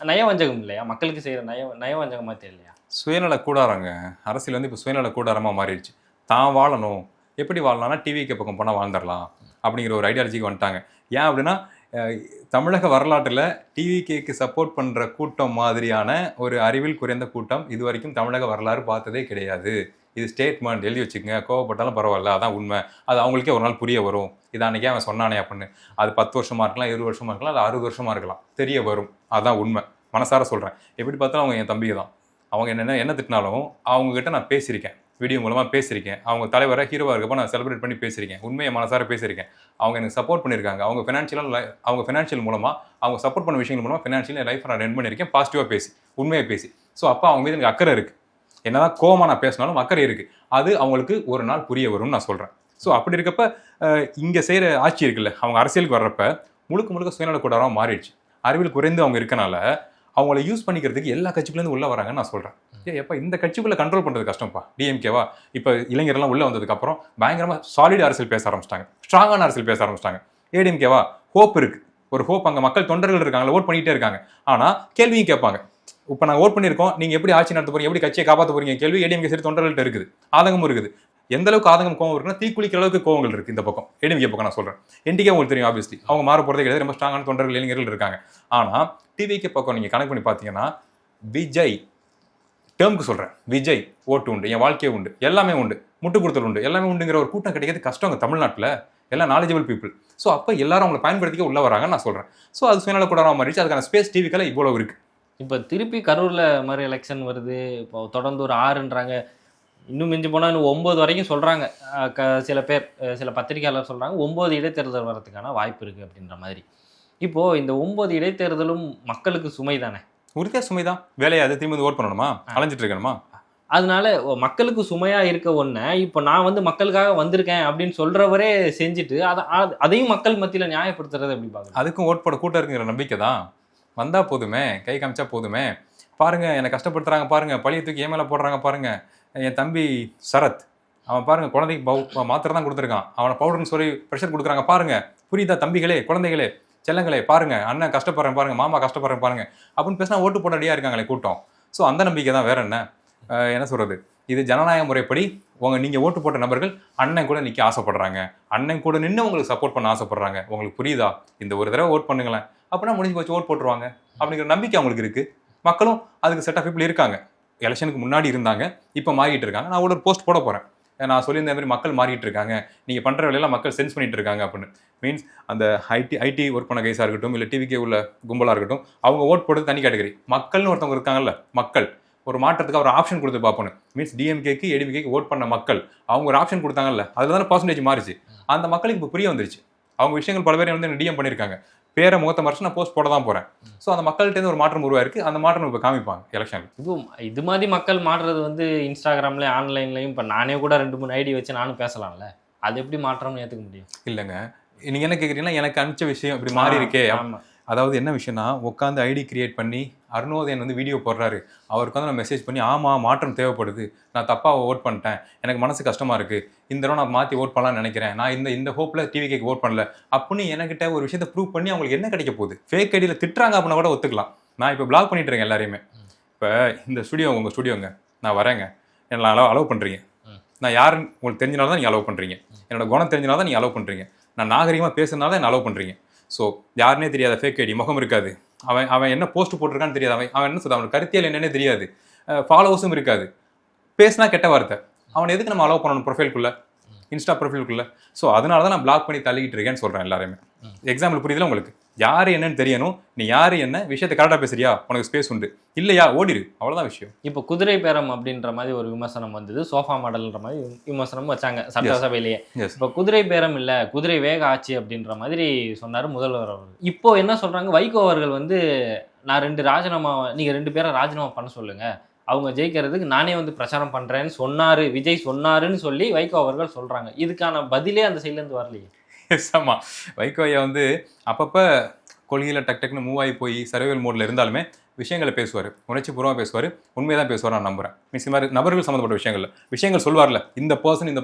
நயவஞ்சகம் இல்லையா? மக்களுக்கு செய்கிற நயவஞ்சகமாக தெரியலையா? சுயநல கூடாரங்க. அரசியல் வந்து இப்போ சுயநல கூடாரமாக மாறிடுச்சு. தான் வாழணும், எப்படி வாழலாம்னா டிவிக்கு பக்கம் போனால் வாழ்ந்துடலாம் அப்படிங்கிற ஒரு ஐடியாலஜிக்கு வந்துட்டாங்க. ஏன் அப்படின்னா, தமிழக வரலாற்றில் டிவிகேக்கு சப்போர்ட் பண்ணுற கூட்டம் மாதிரியான ஒரு அறிவில் குறைந்த கூட்டம் இது வரைக்கும் தமிழக வரலாறு பார்த்ததே கிடையாது. இது ஸ்டேட்மெண்ட், எழுதி வச்சுக்கோங்க, கோவப்பட்டாலும் பரவாயில்ல, அதான் உண்மை. அது அவங்களுக்கே ஒரு நாள் புரிய வரும். இது அன்றைக்கே அவன் சொன்னானே அப்படின்னு. அது 10 வருஷமாக இருக்கலாம், 20 வருஷமாக இருக்கலாம், இல்லை 60 வருஷமாக இருக்கலாம், தெரிய வரும். அதான் உண்மை. மனசார சொல்கிறேன். எப்படி பார்த்தாலும் அவங்க என் தம்பிங்க தான். அவங்க என்ன திட்டினாலும் அவங்ககிட்ட நான் பேசியிருக்கேன், வீடியோ மூலமாக பேசியிருக்கேன். அவங்க தலைவரை ஹீரோவாக இருக்கப்போ நான் செலிப்ரேட் பண்ணி பேசியிருக்கேன், உண்மையை மனசார பேசியிருக்கேன். அவங்க எனக்கு சப்போர்ட் பண்ணியிருக்காங்க. அவங்க ஃபினான்ஷியல் மூலமாக, அவங்க சப்போர்ட் பண்ண விஷயங்கள் மூலமாக ஃபினான்ஷியல் லைஃப் நான் ரன் பண்ணியிருக்கேன், பாசிட்டிவாக பேசி, உண்மையை பேசி. ஸோ அப்போ அவங்க மீது எனக்கு அக்கறை இருக்குது. என்னதான் கோவமாக நான் பேசினாலும் அக்கறை இருக்குது. அது அவங்களுக்கு ஒரு நாள் புரிய வரும்னு நான் சொல்கிறேன். ஸோ அப்படி இருக்கப்ப இங்கே செய்கிற ஆட்சி இருக்குல்ல, அவங்க அரசியலுக்கு வர்றப்ப முழுக்க சுயநல கூடாரமாக மாறிடுச்சு. அறிவியல் குறைந்து அவங்க இருக்கனால அவங்கள யூஸ் பண்ணிக்கிறதுக்கு எல்லா கட்சிக்குள்ளேருந்து உள்ளே வராங்கன்னு நான் சொல்கிறேன். எப்போ இந்த கட்சிக்குள்ளே கண்ட்ரோல் பண்ணுறது கஷ்டம்ப்பா. டிஎம்கேவா இப்போ இளைஞர்லாம் உள்ளே வந்ததுக்கப்புறம் பயங்கரமாக சாலிட் அரசியல் பேச ஆரம்பிச்சிட்டாங்க, ஸ்ட்ராங்கான அரசியல் பேச ஆரம்பிச்சிட்டாங்க. ஏடிஎம்கேவா ஹோப் இருக்குது, ஒரு ஹோப், அங்கே மக்கள் தொண்டர்கள் இருக்காங்களா, ஓட் பண்ணிகிட்டே இருக்காங்க. ஆனால் கேள்வியும் கேட்பாங்க. இப்போ நாங்கள் ஓட் பண்ணியிருக்கோம், நீங்கள் எப்படி ஆட்சி நடத்த போறீங்க, எப்படி கட்சியை காப்பாற்ற போறீங்க கேள்வி ஏடிஎம்கே சரி தொண்டர்கள்ட்ட இருக்குது. ஆதங்கமும் இருக்குது. எந்த அளவுக்கு ஆதங்கம் கோவம் இருக்குன்னா, தீக்குளிக்கிற அளவுக்கு கோவங்கள் இருக்குது இந்த பக்கம், ஏடிஎம்கே பக்கம். நான் சொல்கிறேன், என்டிகே உங்களுக்கு தெரியும், ஆப்வியஸ்லி அவங்க மாற போகிறதே கிடையாது, ரொம்ப ஸ்ட்ராங்கான தொண்டர்கள் இளைஞர்கள் இருக்காங்க. ஆனால் டிவிகே பக்கம் நீங்கள் கனெக்ட் பண்ணி பார்த்தீங்கன்னா, விஜய் டேர்முக்கு சொல்கிறேன், விஜய் ஓட்டு உண்டு, என் வாழ்க்கையே உண்டு, எல்லாமே உண்டு, முட்டு கொடுத்தல் உண்டு, எல்லாமே உண்டுங்கிற ஒரு கூட்டம் கிடைக்கிறது கஷ்டம் தமிழ்நாட்டில். எல்லாம் நாலேஜபிள் பீப்புள். ஸோ அப்போ எல்லாரும் அவங்களை பயன்படுத்திக்க உள்ள வராங்கன்னு நான் சொல்கிறேன். ஸோ அது சுயநல கூடாரமாக மாறிடுச்சு. அதுக்கான ஸ்பேஸ் டிவிக்கெல்லாம் இவ்வளோ இருக்குது. இப்போ திருப்பி கரூரில் மாதிரி எலெக்ஷன் வருது. இப்போ தொடர்ந்து ஒரு 6ன்றாங்க, இன்னும் மிஞ்சி போனால் இன்னும் 9 வரைக்கும் சொல்கிறாங்க. சில பேர், சில பத்திரிகையாளர் சொல்கிறாங்க 9 இடைத்தேர்தல் வர்றதுக்கான வாய்ப்பு இருக்குது அப்படின்ற மாதிரி. இப்போது இந்த 9 இடைத்தேர்தலும் மக்களுக்கு சுமை தானே? உறுதியாக சுமை தான். வேலையை அதை திரும்பி ஓட் பண்ணணுமா, அலைஞ்சிட்டு இருக்கணுமா? அதனால மக்களுக்கு சுமையாக இருக்க ஒன்று இப்போ நான் வந்து மக்களுக்காக வந்திருக்கேன் அப்படின்னு சொல்கிறவரே செஞ்சுட்டு அதையும் மக்கள் மத்தியில் நியாயப்படுத்துறது எப்படி பார்க்குறது? அதுக்கும் ஓட் போட கூட்டம் இருக்குங்கிற நம்பிக்கை தான். வந்தால் போதுமே, கை காமிச்சா போதுமே, பாருங்கள் என்னை கஷ்டப்படுத்துறாங்க பாருங்கள், பழியை தூக்கி ஏன் மேலே போடுறாங்க பாருங்கள், என் தம்பி சரத் அவன் பாருங்கள் குழந்தைக்கு மாத்திரை தான் கொடுத்துருக்கான், அவனை பவுடர்னு சொல்லி ப்ரெஷர் கொடுக்குறாங்க பாருங்கள், புரியுதா தம்பிகளே, குழந்தைகளே, செல்லங்களே, பாருங்கள் அண்ணன் கஷ்டப்படுறேன் பாருங்கள், மாமா கஷ்டப்படுறேன் பாருங்கள் அப்படின்னு பேசினா ஓட்டு போட ரெடியாக இருக்காங்களே கூட்டம். ஸோ அந்த நம்பிக்கை தான், வேற என்ன. என்ன சொல்கிறது, இது ஜனநாயக முறைப்படி நீங்கள் ஓட்டு போட்ட நபர்கள் அண்ணன் கூட நிற்க ஆசைப்படுறாங்க, அண்ணன் கூட நின்று உங்களுக்கு சப்போர்ட் பண்ண ஆசைப்படுறாங்க, உங்களுக்கு புரியுதா, இந்த ஒரு தடவை ஓட் பண்ணுங்களேன் அப்படின்னா முடிஞ்சு போச்சு, ஓட் போட்டுருவாங்க அப்படிங்கிற நம்பிக்கை அவங்களுக்கு இருக்குது. மக்களும் அதுக்கு செட் ஆஃப் பீப்புள் இருக்காங்க. எலெக்ஷனுக்கு முன்னாடி இருந்தாங்க, இப்போ மாறிட்டு இருக்காங்க. நான் ஒரு போஸ்ட் போட போகிறேன், நான் சொல்லியிருந்த மாதிரி மக்கள் மாறிட்டு இருக்காங்க, நீங்கள் பண்ணுற வேலையெல்லாம் மக்கள் சென்ஸ் பண்ணிட்டு இருக்காங்க அப்படின்னு. மீன்ஸ் அந்த ஐடி ஒர்க் பண்ண கைஸாக இருக்கட்டும், இல்லை டிவிக்கே உள்ள கும்பலாக இருக்கட்டும், அவங்க ஓட் போடுறது தனி கேட்டகரி. மக்கள்னு ஒருத்தவங்க இருக்காங்கல்ல, மக்கள் ஒரு மாற்றத்துக்கு ஒரு ஆப்ஷன் கொடுத்து பார்ப்போம். மீன்ஸ் டிஎம்கேக்கு ஏடிஎம்கேக்கு ஓட் பண்ண மக்கள் அவங்க ஒரு ஆப்ஷன் கொடுத்தாங்கல்ல, அதில் தானே பர்சன்டேஜ் மாறிச்சு. அந்த மக்களுக்கு இப்போ புரிய வந்துருச்சு. அவங்க விஷயங்கள் பல பேர் வந்து டிஎம் பண்ணியிருக்காங்க, பேரை முகத்தை மறைச்சு நான் போஸ்ட் போட தான் போகிறேன். ஸோ அந்த மக்கள்கிட்ட ஒரு மாற்றம் உருவாயிருக்கு. அந்த மாற்றம் இப்போ காமிப்பாங்க எலெக்ஷன். இது மாதிரி மக்கள் மாற்றுறது வந்து இன்ஸ்டாகிராம்லேயும் ஆன்லைன்லையும் இப்போ நானே கூட 2-3 ஐடி வச்சு நானும் பேசலாம்ல, அது எப்படி மாற்றம்னு ஏற்றுக்க முடியும்? இல்லைங்க, நீங்கள் என்ன கேட்குறீங்கன்னா எனக்கு அனுப்பிச்ச விஷயம் இப்படி மாறி இருக்கே. அதாவது என்ன விஷயம்னா, உட்காந்து ஐடி கிரியேட் பண்ணி அருணோதயன் வந்து வீடியோ போடுறாரு, அவருக்கு வந்து நான் மெசேஜ் பண்ணி ஆமாம் மாற்றம் தேவைப்படுது, நான் தப்பாக ஓட் பண்ணிட்டேன், எனக்கு மனசு கஷ்டமாக இருக்குது, இந்த தடவை நான் மாற்றி ஓட் பண்ணலாம்னு நினைக்கிறேன், நான் இந்த ஹோப்பில் டிவிக்கு ஓட் பண்ணல அப்படின்னு என்கிட்ட ஒரு விஷயத்தை ப்ரூவ் பண்ணி அவங்களுக்கு என்ன கிடைக்க போகுது? ஃபேக் ஐடியில் திட்டுறாங்க அப்படின்னா கூட ஒத்துக்கலாம். நான் இப்போ பிளாக் பண்ணிட்டு இருக்கேன் எல்லாரையுமே. இப்போ இந்த ஸ்டுடியோ உங்கள் ஸ்டுடியோங்க, நான் வரேங்க, என்னை அலோவ் பண்ணுறீங்க, நான் யாருன்னு உங்களுக்கு தெரிஞ்சனால தான் நீங்கள் அலோவ் பண்ணுறீங்க, என்னோட குணம் தெரிஞ்சனால தான் நீங்கள் அலோவ் பண்ணுறீங்க, நான் நாகரிகமாக பேசுறதுனால தான் என்ன அலோவ் பண்ணுறீங்க. ஸோ யாருன்னே தெரியாத ஃபேக் ஐடி, முகம் இருக்காது, அவன் என்ன போஸ்ட் போட்டிருக்கான்னு தெரியாது, அவன் என்ன சொல்ல, அவனுக்கு கருத்தியல் என்னன்னே தெரியாது, ஃபாலோவர்ஸும் இருக்காது, பேசினா கெட்ட வார்த்தை, அவனை எதுக்கு நம்ம அலோவ் பண்ணணும் ப்ரொஃபைல்குள்ளே, இன்ஸ்டா ப்ரொஃபைல்குள்ளே? ஸோ அதனால தான் நான் பிளாக் பண்ணி தள்ளிக்கிட்டு இருக்கேன்னு சொல்கிறேன் எல்லாருமே. எக்ஸாம்பிள் புரியுதுல உங்களுக்கு? யார் என்னன்னு தெரியணும், நீ யார் என்ன விஷயத்தை கரெக்டாக பேசுறியா, உனக்கு ஸ்பேஸ் உண்டு, இல்லையா ஓடிடு, அவ்வளோதான் விஷயம். இப்போ குதிரை பேரம் அப்படின்ற மாதிரி ஒரு விமர்சனம் வந்தது, சோஃபா மாடல்ன்ற மாதிரி விமர்சனம் வச்சாங்க சட்டசபையிலேயே. இப்போ குதிரை பேரம் இல்லை, குதிரை வேக ஆச்சு அப்படின்ற மாதிரி சொன்னார் முதல்வர் அவர். இப்போ என்ன சொல்கிறாங்க, வைகோ அவர்கள் வந்து நான் 2 ராஜினாமா, நீங்கள் 2 பேரை ராஜினாமா பண்ண சொல்லுங்க, அவங்க ஜெயிக்கிறதுக்கு நானே வந்து பிரச்சாரம் பண்ணுறேன்னு சொன்னார், விஜய் சொன்னாருன்னு சொல்லி வைகோ அவர்கள் சொல்கிறாங்க. இதுக்கான பதிலே அந்த சைட்லேருந்து வரலையே. ஆமாம், வைகோ ஐயா வந்து அப்பப்போ கொள்கையில் டக்குன்னு மூவ் ஆகி போய் சர்வைவல் மோடில் இருந்தாலுமே விஷயங்களை பேசுவார், உணர்ச்சி பூர்வமாக பேசுவார், உண்மையை தான் பேசுவார் நான் நம்புகிறேன். மீன்ஸ் இந்த மாதிரி நபர்கள் சம்மந்தப்பட்ட விஷயங்கள் சொல்வார்ல, இந்த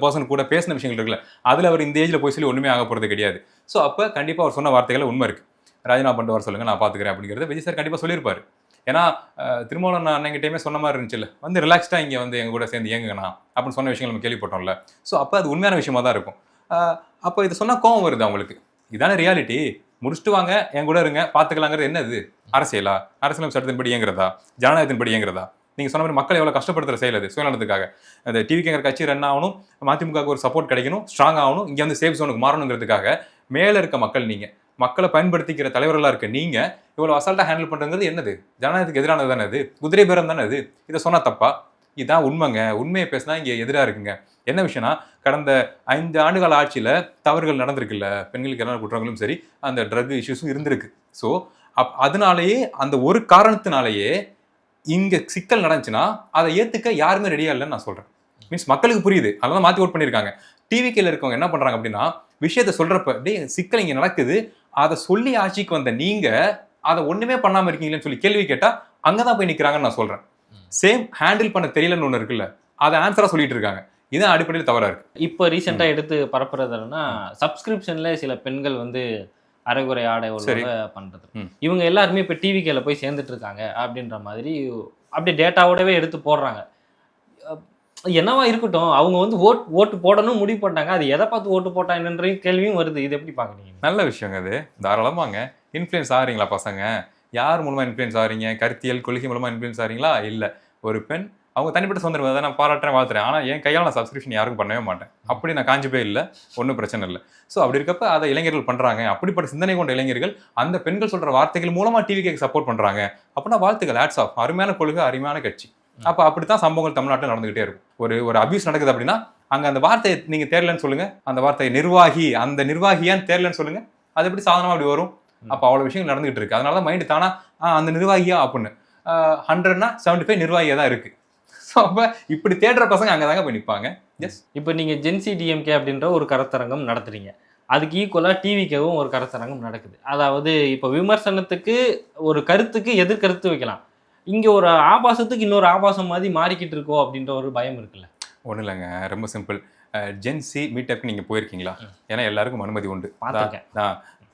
பர்சன் கூட பேசின விஷயங்கள் இருக்குல்ல, அதில் அவர் இந்த ஏஜில் போய் சொல்லி ஒன்றுமே ஆக போகிறது கிடையாது. ஸோ அப்போ கண்டிப்பாக அவர் சொன்ன வார்த்தைகள் உண்மை இருக்குது. ராஜினாமா பண்ணிட்டு வர சொல்லுங்கள், நான் பார்த்துக்கிறேன் அப்படிங்கிறத விஜய் சார் கண்டிப்பாக சொல்லியிருப்பார். ஏன்னா திருமாவளவன் அண்ணங்கிட்டையுமே சொன்ன மாதிரி இருந்துச்சுல்ல, வந்து ரிலாக்ஸ்டாக இங்கே வந்து எங்கள் கூட சேர்ந்து இயங்குங்கண்ணா அப்படின்னு சொன்ன விஷயங்கள் நம்ம கேள்விப்பட்டோம்ல. ஸோ அப்போ அது உண்மையான விஷயமா தான் இருக்கும். அப்போ இதை சொன்னால் கோவம் வருது அவங்களுக்கு. இதான ரியாலிட்டி, முடிச்சுட்டு வாங்க என் கூட இருங்க பார்த்துக்கலாங்கிறது என்னது? அரசியலா? அரசியல் சட்டத்தின்படி இயங்குறதா? ஜனநாயகத்தின்படி இயங்குறதா? நீங்கள் சொன்ன மாதிரி மக்கள் எவ்வளோ கஷ்டப்படுத்துகிற செயல் அது சுயநலத்துக்காக. அந்த டிவிக்கிற கட்சி ரன் ஆகணும், மதிமுகவுக்கு ஒரு சப்போர்ட் கிடைக்கணும், ஸ்ட்ராங் ஆகணும், இங்கே வந்து சேஃப் ஜோனுக்கு மாறணுங்கிறதுக்காக மேலே இருக்க மக்கள், நீங்கள் மக்களை பயன்படுத்திக்கிற தலைவர்களாக இருக்க நீங்கள் இவ்வளோ அசால்ட்டாக ஹேண்டில் பண்ணுறது என்னது? ஜனநாயகத்துக்கு எதிரானது தானே அது? குதிரை பேரம் தானே அது? இதை சொன்னால் தப்பா? இதுதான் உண்மைங்க. உண்மையை பேசினா இங்கே எதிராக இருக்குங்க. என்ன விஷயம்னா, கடந்த 5 ஆண்டுகால ஆட்சியில் தவறுகள் நடந்திருக்குல்ல, பெண்களுக்கு எதிரான குற்றங்களும் சரி, அந்த ட்ரக் இஷ்யூஸும் இருந்திருக்கு. ஸோ அதனாலேயே அந்த ஒரு காரணத்தினாலேயே இங்கே சிக்கல் நடந்துச்சுன்னா அதை ஏற்றுக்க யாருமே ரெடியாக இல்லைன்னு நான் சொல்கிறேன். மீன்ஸ் மக்களுக்கு புரியுது, அதெல்லாம் மாற்றி ஓட் பண்ணியிருக்காங்க. டிவிக்கில் இருக்கவங்க என்ன பண்ணுறாங்க அப்படின்னா, விஷயத்தை சொல்கிறப்ப டே சிக்கல் இங்கே நடக்குது, அதை சொல்லி ஆட்சிக்கு வந்த நீங்கள் அதை ஒன்றுமே பண்ணாமல் இருக்கீங்களேன்னு சொல்லி கேள்வி கேட்டால் அங்கே தான் போய் நிற்கிறாங்கன்னு நான் சொல்கிறேன். சேம் ஹேண்டில் பண்ண தெரியலன்னு ஒன்று இருக்குல்ல, அதை ஆன்சராக சொல்லிட்டு இருக்காங்க. இதான் அடிப்படையில் தவறாக இருக்கு. இப்போ ரீசெண்டாக எடுத்து பரப்புறதுன்னா, சப்ஸ்கிரிப்ஷன்ல சில பெண்கள் வந்து அரைகுறை ஆடை பண்றது, இவங்க எல்லாருமே இப்போ டிவிக்கில் போய் சேர்ந்துட்டு இருக்காங்க அப்படின்ற மாதிரி அப்படியே டேட்டாவோடவே எடுத்து போடுறாங்க. என்னவா இருக்கட்டும், அவங்க வந்து ஓட்டு போடணும் முடிவு பண்ணிட்டாங்க, அது எதை பார்த்து ஓட்டு போட்டாங்கன்ற கேள்வியும் வருது. இது எப்படி பார்க்குறீங்க? நல்ல விஷயங்க அது. தாராளமாங்க. இன்ஃப்ளூயன்ஸ் ஆகிறீங்களா பசங்க? யார் மூலமாக இன்ஃப்ளூயன்ஸ் ஆகிறீங்க? கருத்தியல் கொள்கை மூலமாக இன்ஃப்ளூயன்ஸ் ஆகிறீங்களா? இல்லை, ஒரு பெண் அவங்க தனிப்பட்ட சுதந்திரம், அதை நான் பாராட்டுறேன், வாழ்த்துறேன். ஆனால் என் கையால் நான் சப்ஸ்கிரிப்ஷன் யாருக்கும் பண்ணவே மாட்டேன். அப்படி நான் காஞ்சி போய் இல்லை, ஒன்றும் பிரச்சனை இல்லை. ஸோ அப்படி இருக்கப்ப அதை இளைஞர்கள் பண்ணுறாங்க. அப்படிப்பட்ட சிந்தனை கொண்ட இளைஞர்கள் அந்த பெண்கள் சொல்கிற வார்த்தைகள் மூலமாக டிவிக்கு சப்போர்ட் பண்ணுறாங்க அப்படின்னா வாழ்த்துக்கள், ஹேட்ஸ் ஆஃப். அருமையான கொள்கை, அருமையான கட்சி. அப்போ அப்படித்தான் சம்பவங்கள் தமிழ்நாட்டில் நடந்துகிட்டே இருக்கும். ஒரு அபியூஸ் நடக்குது அப்படின்னா அங்கே அந்த வார்த்தையை நீங்கள் தேரலன்னு சொல்லுங்கள், அந்த வார்த்தையை நிர்வாகி, அந்த நிர்வாகியான்னு தேரலன்னு சொல்லுங்கள், அது எப்படி சாதனமாக அப்படி வரும்? அப்போ அவ்வளோ விஷயங்கள் நடந்துகிட்டு இருக்கு. அதனால தான் மைண்டு தானா அந்த நிர்வாகியா அப்படின்னு 100னா 75 நிர்வாகியாக தான் இருக்கு. ஸோ அப்போ இப்படி தேடுற பசங்க அங்கே தாங்க போய் நிற்பாங்க. எஸ், இப்போ நீங்கள் ஜென்சி டிஎம்கே அப்படின்ற ஒரு கருத்தரங்கம் நடத்துறீங்க, அதுக்கு ஈக்குவலாக டிவிக்கேவும் ஒரு கருத்தரங்கம் நடக்குது. அதாவது இப்போ விமர்சனத்துக்கு ஒரு கருத்துக்கு எதிர்கருத்து வைக்கலாம், இங்கே ஒரு ஆபாசத்துக்கு இன்னொரு ஆபாசம் மாதிரி மாறிக்கிட்டு இருக்கோ அப்படின்ற ஒரு பயம் இருக்குல்ல? ஒன்றும் இல்லைங்க, ரொம்ப சிம்பிள். ஜென்சி மீட்டப்க்கு நீங்கள் போயிருக்கீங்களா? ஏன்னா எல்லாருக்கும் அனுமதி உண்டு.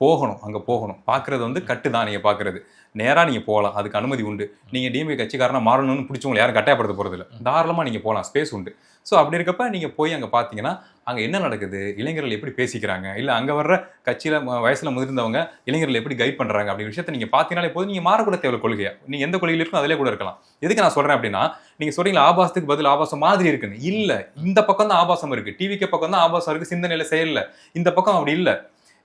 போகணும், அங்கே போகணும். பார்க்குறது வந்து கட்டு தான் நீங்கள் பார்க்குறது. நேராக நீங்கள் போகலாம், அதுக்கு அனுமதி உண்டு. நீங்கள் டிஎம்கே கட்சிக்காரனாக மாறணும்னு பிடிச்சவங்களை யாரும் கட்டாயப்படுத்த போகிறதில்ல. தாராளமாக நீங்கள் போகலாம், ஸ்பேஸ் உண்டு. ஸோ அப்படி இருக்கப்ப நீங்கள் போய் அங்கே பார்த்தீங்கன்னா அங்கே என்ன நடக்குது, இளைஞர்கள் எப்படி பேசிக்கிறாங்க, இல்லை அங்கே வர்ற கட்சியில் வயசில் முதிர்ந்தவங்க இளைஞர்கள் எப்படி கைட் பண்ணுறாங்க அப்படிங்கிற விஷயத்தை நீங்கள் பார்த்தீங்கனாலே போதும். நீங்கள் மாறக்கூட தேவை கொள்கையா, நீங்கள் எந்த கொள்கையில் இருக்கும் அதிலே கூட இருக்கலாம். எதுக்கு நான் சொல்கிறேன் அப்படின்னா, நீங்கள் சொல்கிறீங்களா ஆபாசத்துக்கு பதில் ஆபாசம் மாதிரி இருக்குன்னு. இல்லை, இந்த பக்கம் தான் ஆபாசம் இருக்குது, டிவிக்கு பக்கம் தான் ஆபாசம் இருக்குது, சிந்தனையில் செயலில். இந்த பக்கம் அப்படி இல்லை.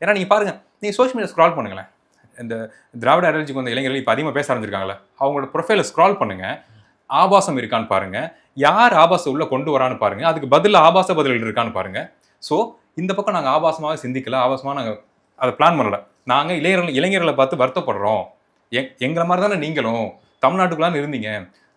ஏன்னா நீங்கள் பாருங்கள், நீங்கள் சோஷியல் மீடியா ஸ்க்ரால் பண்ணுங்களேன். இந்த திராவிட ஐடியாலஜிக்கு வந்த இளைஞர்கள் இப்போ அதிகமாக பேச ஆரம்பிச்சிருக்காங்களே, அவங்களோட ப்ரொஃபைலை ஸ்க்ரால் பண்ணுங்கள், ஆபாசம் இருக்கான்னு பாருங்கள், யார் ஆபாசம் உள்ளே கொண்டு வரான்னு பாருங்கள், அதுக்கு பதில் ஆபாச பதில்கள் இருக்கான்னு பாருங்கள். ஸோ இந்த பக்கம் நாங்கள் ஆபாசமாக சிந்திக்கல, ஆபாசமாக நாங்கள் அதை பிளான் பண்ணலை. நாங்கள் இளைஞர்களை பார்த்து வருத்தப்படுறோம். எங்களை மாதிரி தானே நீங்களும் தமிழ்நாட்டுக்குள்ளான்னு இருந்தீங்க,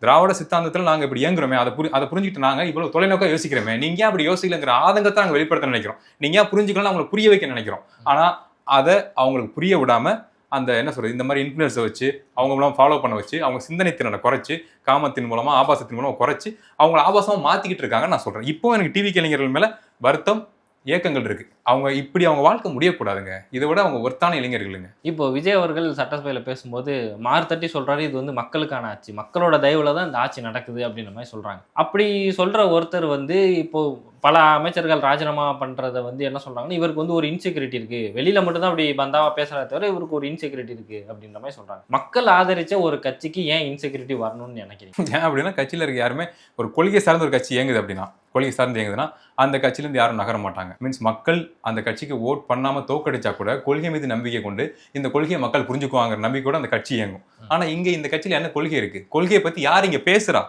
திராவிட சித்தாந்தத்தில் நாங்கள் இப்படி இயங்குறோமே, அதை புரிஞ்சுக்கிட்டு நாங்கள் இவ்வளோ தொலைநோக்காக யோசிக்கிறோமே, நீங்கள் ஏன் அப்படி யோசிக்கலைங்கிற ஆதங்கத்தை நாங்கள் வெளிப்படுத்த நினைக்கிறோம். நீங்கள் ஏன் புரிஞ்சுக்கலாம் அவங்களை புரிய வைக்க நினைக்கிறோம். ஆனால் அதை அவங்களுக்கு புரிய விடாமல் அந்த என்ன சொல்கிறது, இந்த மாதிரி இன்ஃப்ளூயன்ஸை வச்சு அவங்க மூலம் ஃபாலோ பண்ண வச்சு அவங்க சிந்தனை திறனை குறைச்சி, காமத்தின் மூலமாக ஆபாசத்தின் மூலமாக குறைச்சி அவங்கள ஆபாசமாக மாற்றிக்கிட்டு இருக்காங்கன்னு நான் சொல்கிறேன். இப்போ எனக்கு டிவி இளைஞர்கள் மேலே வருத்தம், ஏக்கங்கள் இருக்கு. அவங்க இப்படி அவங்க வாழ்க்கை முடியக்கூடாதுங்க. இதை விட அவங்க ஒர்த்தான இளைஞர்களுங்க. இப்போ விஜய் அவர்கள் சட்டசபையில் பேசும்போது மார்த்தட்டி சொல்றாரு, இது வந்து மக்களுக்கான ஆட்சி, மக்களோட தயவுல தான் இந்த ஆட்சி நடக்குது அப்படின்ற மாதிரி சொல்றாங்க. அப்படி சொல்ற ஒருத்தர் வந்து இப்போ பல அமைச்சர்கள் ராஜினாமா பண்றத வந்து என்ன சொல்றாங்கன்னா, இவருக்கு வந்து ஒரு இன்செக்யூரிட்டி இருக்கு, வெளியில மட்டும் தான் அப்படி பந்தாவா பேசுறத தவிர இவருக்கு ஒரு இன்செக்யூரிட்டி இருக்கு அப்படின்ற மாதிரி சொல்றாங்க. மக்கள் ஆதரிச்ச ஒரு கட்சிக்கு ஏன் இன்செக்யூரிட்டி வரணும்னு நினைக்கிறீங்க? ஏன் அப்படின்னா, கட்சியில் இருக்க யாருமே ஒரு கொள்கை சார்ந்த ஒரு கட்சி இயங்குது அப்படின்னா, கொள்கை சார்ந்து இயங்குதுன்னா அந்த கட்சியிலேருந்து யாரும் நகர மாட்டாங்க. மீன்ஸ் மக்கள் அந்த கட்சிக்கு ஓட் பண்ணாமல் தோக்கடிச்சா கூட கொள்கை மீது நம்பிக்கை கொண்டு இந்த கொள்கையை மக்கள் புரிஞ்சுக்குவாங்கிற நம்பிக்கையோட அந்த கட்சி இயங்கும். ஆனால் இங்கே இந்த கட்சியில் என்ன கொள்கை இருக்குது, கொள்கையை பற்றி யார் இங்கே பேசுகிறா?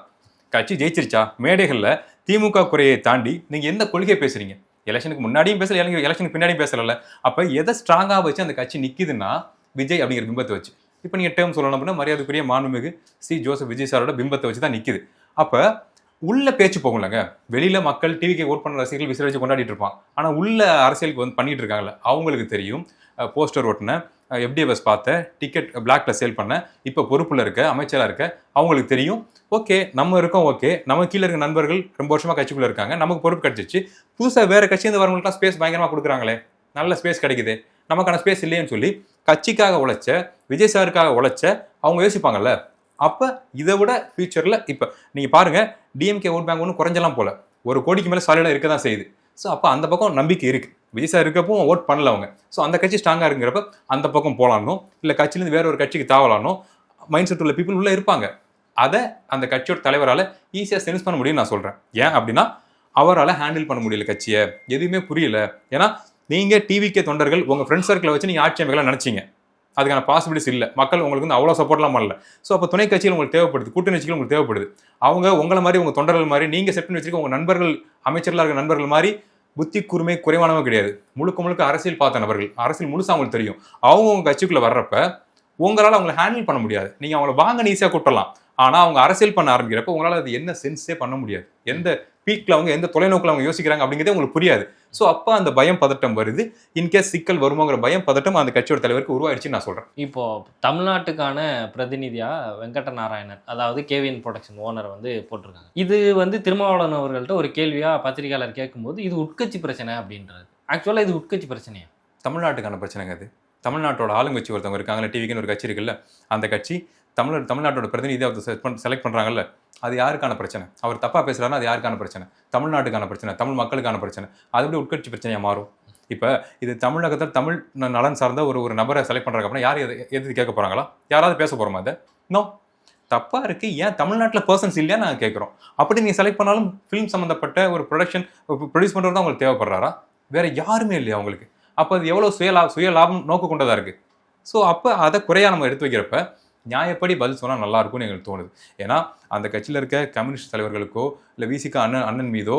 கட்சி ஜெயிச்சிருச்சா? மேடைகளில் திமுக குறையை தாண்டி நீங்கள் எந்த கொள்கையை பேசுறீங்க? எலெக்ஷனுக்கு முன்னாடியும் பேசல, எலெக்ஷனுக்கு பின்னாடியும் பேசல. அப்போ எதை ஸ்ட்ராங்காக வச்சு அந்த கட்சி நிற்கிதுன்னா விஜய் அப்படிங்கிற பிம்பத்தை வச்சு. இப்போ நீங்கள் டேர்ம் சொல்லணும் அப்படின்னா மரியாதைக்குரிய மாண்புமிகு சி ஜோசப் விஜய் சாரோட பிம்பத்தை வச்சு தான் நிற்கிது. அப்போ உள்ள பேச்சு போகும்லங்க. வெளியில மக்கள் டிவிக்கு ஓட் பண்ண ரசிகர்கள் விசில் கொண்டாடிட்டு இருப்பான். ஆனால் உள்ள அரசியலுக்கு வந்து பண்ணிட்டு இருக்காங்கல்ல, அவங்களுக்கு தெரியும். போஸ்டர் ஓட்டின, எஃப்டிஎஃப்எஸ் பார்த்த, டிக்கெட் பிளாக்ல சேல் பண்ண, இப்போ பொறுப்புல இருக்க, அமைச்சராக இருக்க, அவங்களுக்கு தெரியும். ஓகே, நம்ம இருக்கோம், ஓகே, நம்ம கீழே இருக்க நண்பர்கள் ரொம்ப வருஷமா கட்சிக்குள்ள இருக்காங்க, நமக்கு பொறுப்பு கிடைச்சிச்சு, புதுசாக வேற கட்சியிருந்து வரவங்களுக்குலாம் ஸ்பேஸ் பயங்கரமாக கொடுக்குறாங்களே, நல்ல ஸ்பேஸ் கிடைக்குது, நமக்கான ஸ்பேஸ் இல்லைன்னு சொல்லி கட்சிக்காக உழைச்ச, விஜய் சாருக்காக உழைச்ச அவங்க யோசிப்பாங்கல்ல. அப்போ இதை விட ஃபியூச்சரில் இப்போ நீங்கள் பாருங்கள், டிஎம்கே ஓட் பேங்க் ஒன்றும் குறைஞ்சலாம் போல, 1 கோடிக்கு மேலே சாலிடாக இருக்க தான் செய்யுது. ஸோ அப்போ அந்த பக்கம் நம்பிக்கை இருக்குது. விஜய் சார் இருக்கப்போ ஓட் பண்ணல அவங்க. ஸோ அந்த கட்சி ஸ்ட்ராங்காக இருக்குங்கிறப்ப அந்த பக்கம் போகலானோ, இல்லை கட்சியிலேருந்து வேற ஒரு கட்சிக்கு தாவலானோ மைண்ட் செட் உள்ள பீப்புள் உள்ளே இருப்பாங்க. அதை அந்த கட்சியோட தலைவரால் ஈஸியாக சென்ஸ் பண்ண முடியும்னு நான் சொல்கிறேன். ஏன் அப்படின்னா, அவரால் ஹேண்டில் பண்ண முடியல கட்சியை, எதுவுமே புரியல. ஏன்னா நீங்கள் டிவிக்கே தொண்டர்கள் உங்கள் ஃப்ரெண்ட் சர்க்கிளை வச்சு நீங்கள் ஆட்சி அமைக்கலாம் நினச்சிங்க, அதுக்கான பாசிபிலிட்டிஸ் இல்லை. மக்கள் உங்களுக்கு வந்து அவ்வளோ சப்போர்ட்லாம் பண்ணல. ஸோ அப்போ துணை கட்சிகள் உங்களுக்கு தேவைப்படுது, கூட்டணி கட்சிகள் உங்களுக்கு தேவைப்படுது. அவங்க உங்களை மாதிரி, உங்கள் தொண்டர்கள் மாதிரி, நீங்கள் செட் பண்ணி வச்சிருக்க உங்கள் நண்பர்கள், அமைச்சர்களாக இருக்க நண்பர்கள் மாதிரி புத்தி கூர்மை குறைவானவங்க கிடையாது. முழுக்க அரசியல் பார்த்த நபர்கள், அரசியல் முழுசாக அவங்களுக்கு தெரியும். அவங்க உங்கள் கட்சிக்குள்ளே வர்றப்ப உங்களால் அவங்களை ஹேண்டில் பண்ண முடியாது. நீங்கள் அவங்கள வாங்க ஈஸியாக கூட்டலாம். ஆனால் அவங்க அரசியல் பண்ண ஆரம்பிக்கிறப்ப உங்களால் அது என்ன சென்ஸே பண்ண முடியாது. எந்த பீக்கில் அவங்க எந்த தொலைநோக்கில் அவங்க யோசிக்கிறாங்க அப்படிங்கிறதே உங்களுக்கு புரியாது. ஸோ அப்போ அந்த பயம் பதட்டம் வருது. இன்கேஸ் சிக்கல் வருமோங்கிற பயம் பதட்டம் அந்த கட்சியோட தலைவருக்கு உருவாயிடுச்சுன்னு நான் சொல்கிறேன். இப்போ தமிழ்நாட்டுக்கான பிரதிநிதியாக வெங்கட நாராயணன், அதாவது கேவிஎன் ப்ரொடக்ஷன் ஓனர் வந்து போட்டிருக்காங்க. இது வந்து திருமாவளவன் அவர்கள்ட்ட ஒரு கேள்வியாக பத்திரிகையாளர் கேட்கும்போது இது உட்கட்சி பிரச்சனை அப்படின்றது. ஆக்சுவலாக இது உட்கட்சி பிரச்சனையா? தமிழ்நாட்டுக்கான பிரச்சனைங்க அது. தமிழ்நாட்டோட ஆளுங்கட்சி ஒருத்தவங்க இருக்காங்கல்ல, டிவிக்குன்னு ஒரு கட்சி இருக்குல்ல, அந்த கட்சி தமிழ்நாட்டோட பிரதிநிதியை அவர் செலக்ட் பண்ணுறாங்கல்ல, அது யாருக்கான பிரச்சனை? அவர் தப்பாக பேசுகிறாருன்னா அது யாருக்கான பிரச்சனை? தமிழ்நாட்டுக்கான பிரச்சனை, தமிழ் மக்களுக்கான பிரச்சனை. அது எப்படி உட்கட்சி பிரச்சனையாக மாறும்? இப்போ இது தமிழகத்தில் தமிழ் நலன் சார்ந்த ஒரு நபரை செலக்ட் பண்ணுறாங்க அப்படின்னா யார் எது கேட்க போகிறாங்களா? யாராவது பேச போகிறோமா? அதை நோ, தப்பாக இருக்குது. ஏன் தமிழ்நாட்டில் பர்சன்ஸ் இல்லையா நாங்கள் கேட்குறோம். அப்படி நீங்கள் செலக்ட் பண்ணாலும் ஃபிலிம் சம்மந்தப்பட்ட ஒரு ப்ரொடியூஸ் பண்ணுறது தான் உங்களுக்கு தேவைப்படுறாரா? வேறு யாருமே இல்லையா உங்களுக்கு? அப்போ அது எவ்வளோ சுய லாபம் நோக்க கொண்டதாக இருக்குது. ஸோ அப்போ அதை குறையாக நம்ம எடுத்து வைக்கிறப்ப நியாயப்படி பதில் சொன்னால் நல்லாயிருக்கும்னு எங்களுக்கு தோணுது. ஏன்னா அந்த கட்சியில் இருக்க கம்யூனிஸ்ட் தலைவர்களுக்கோ இல்லை விசிக அண்ணன் மீதோ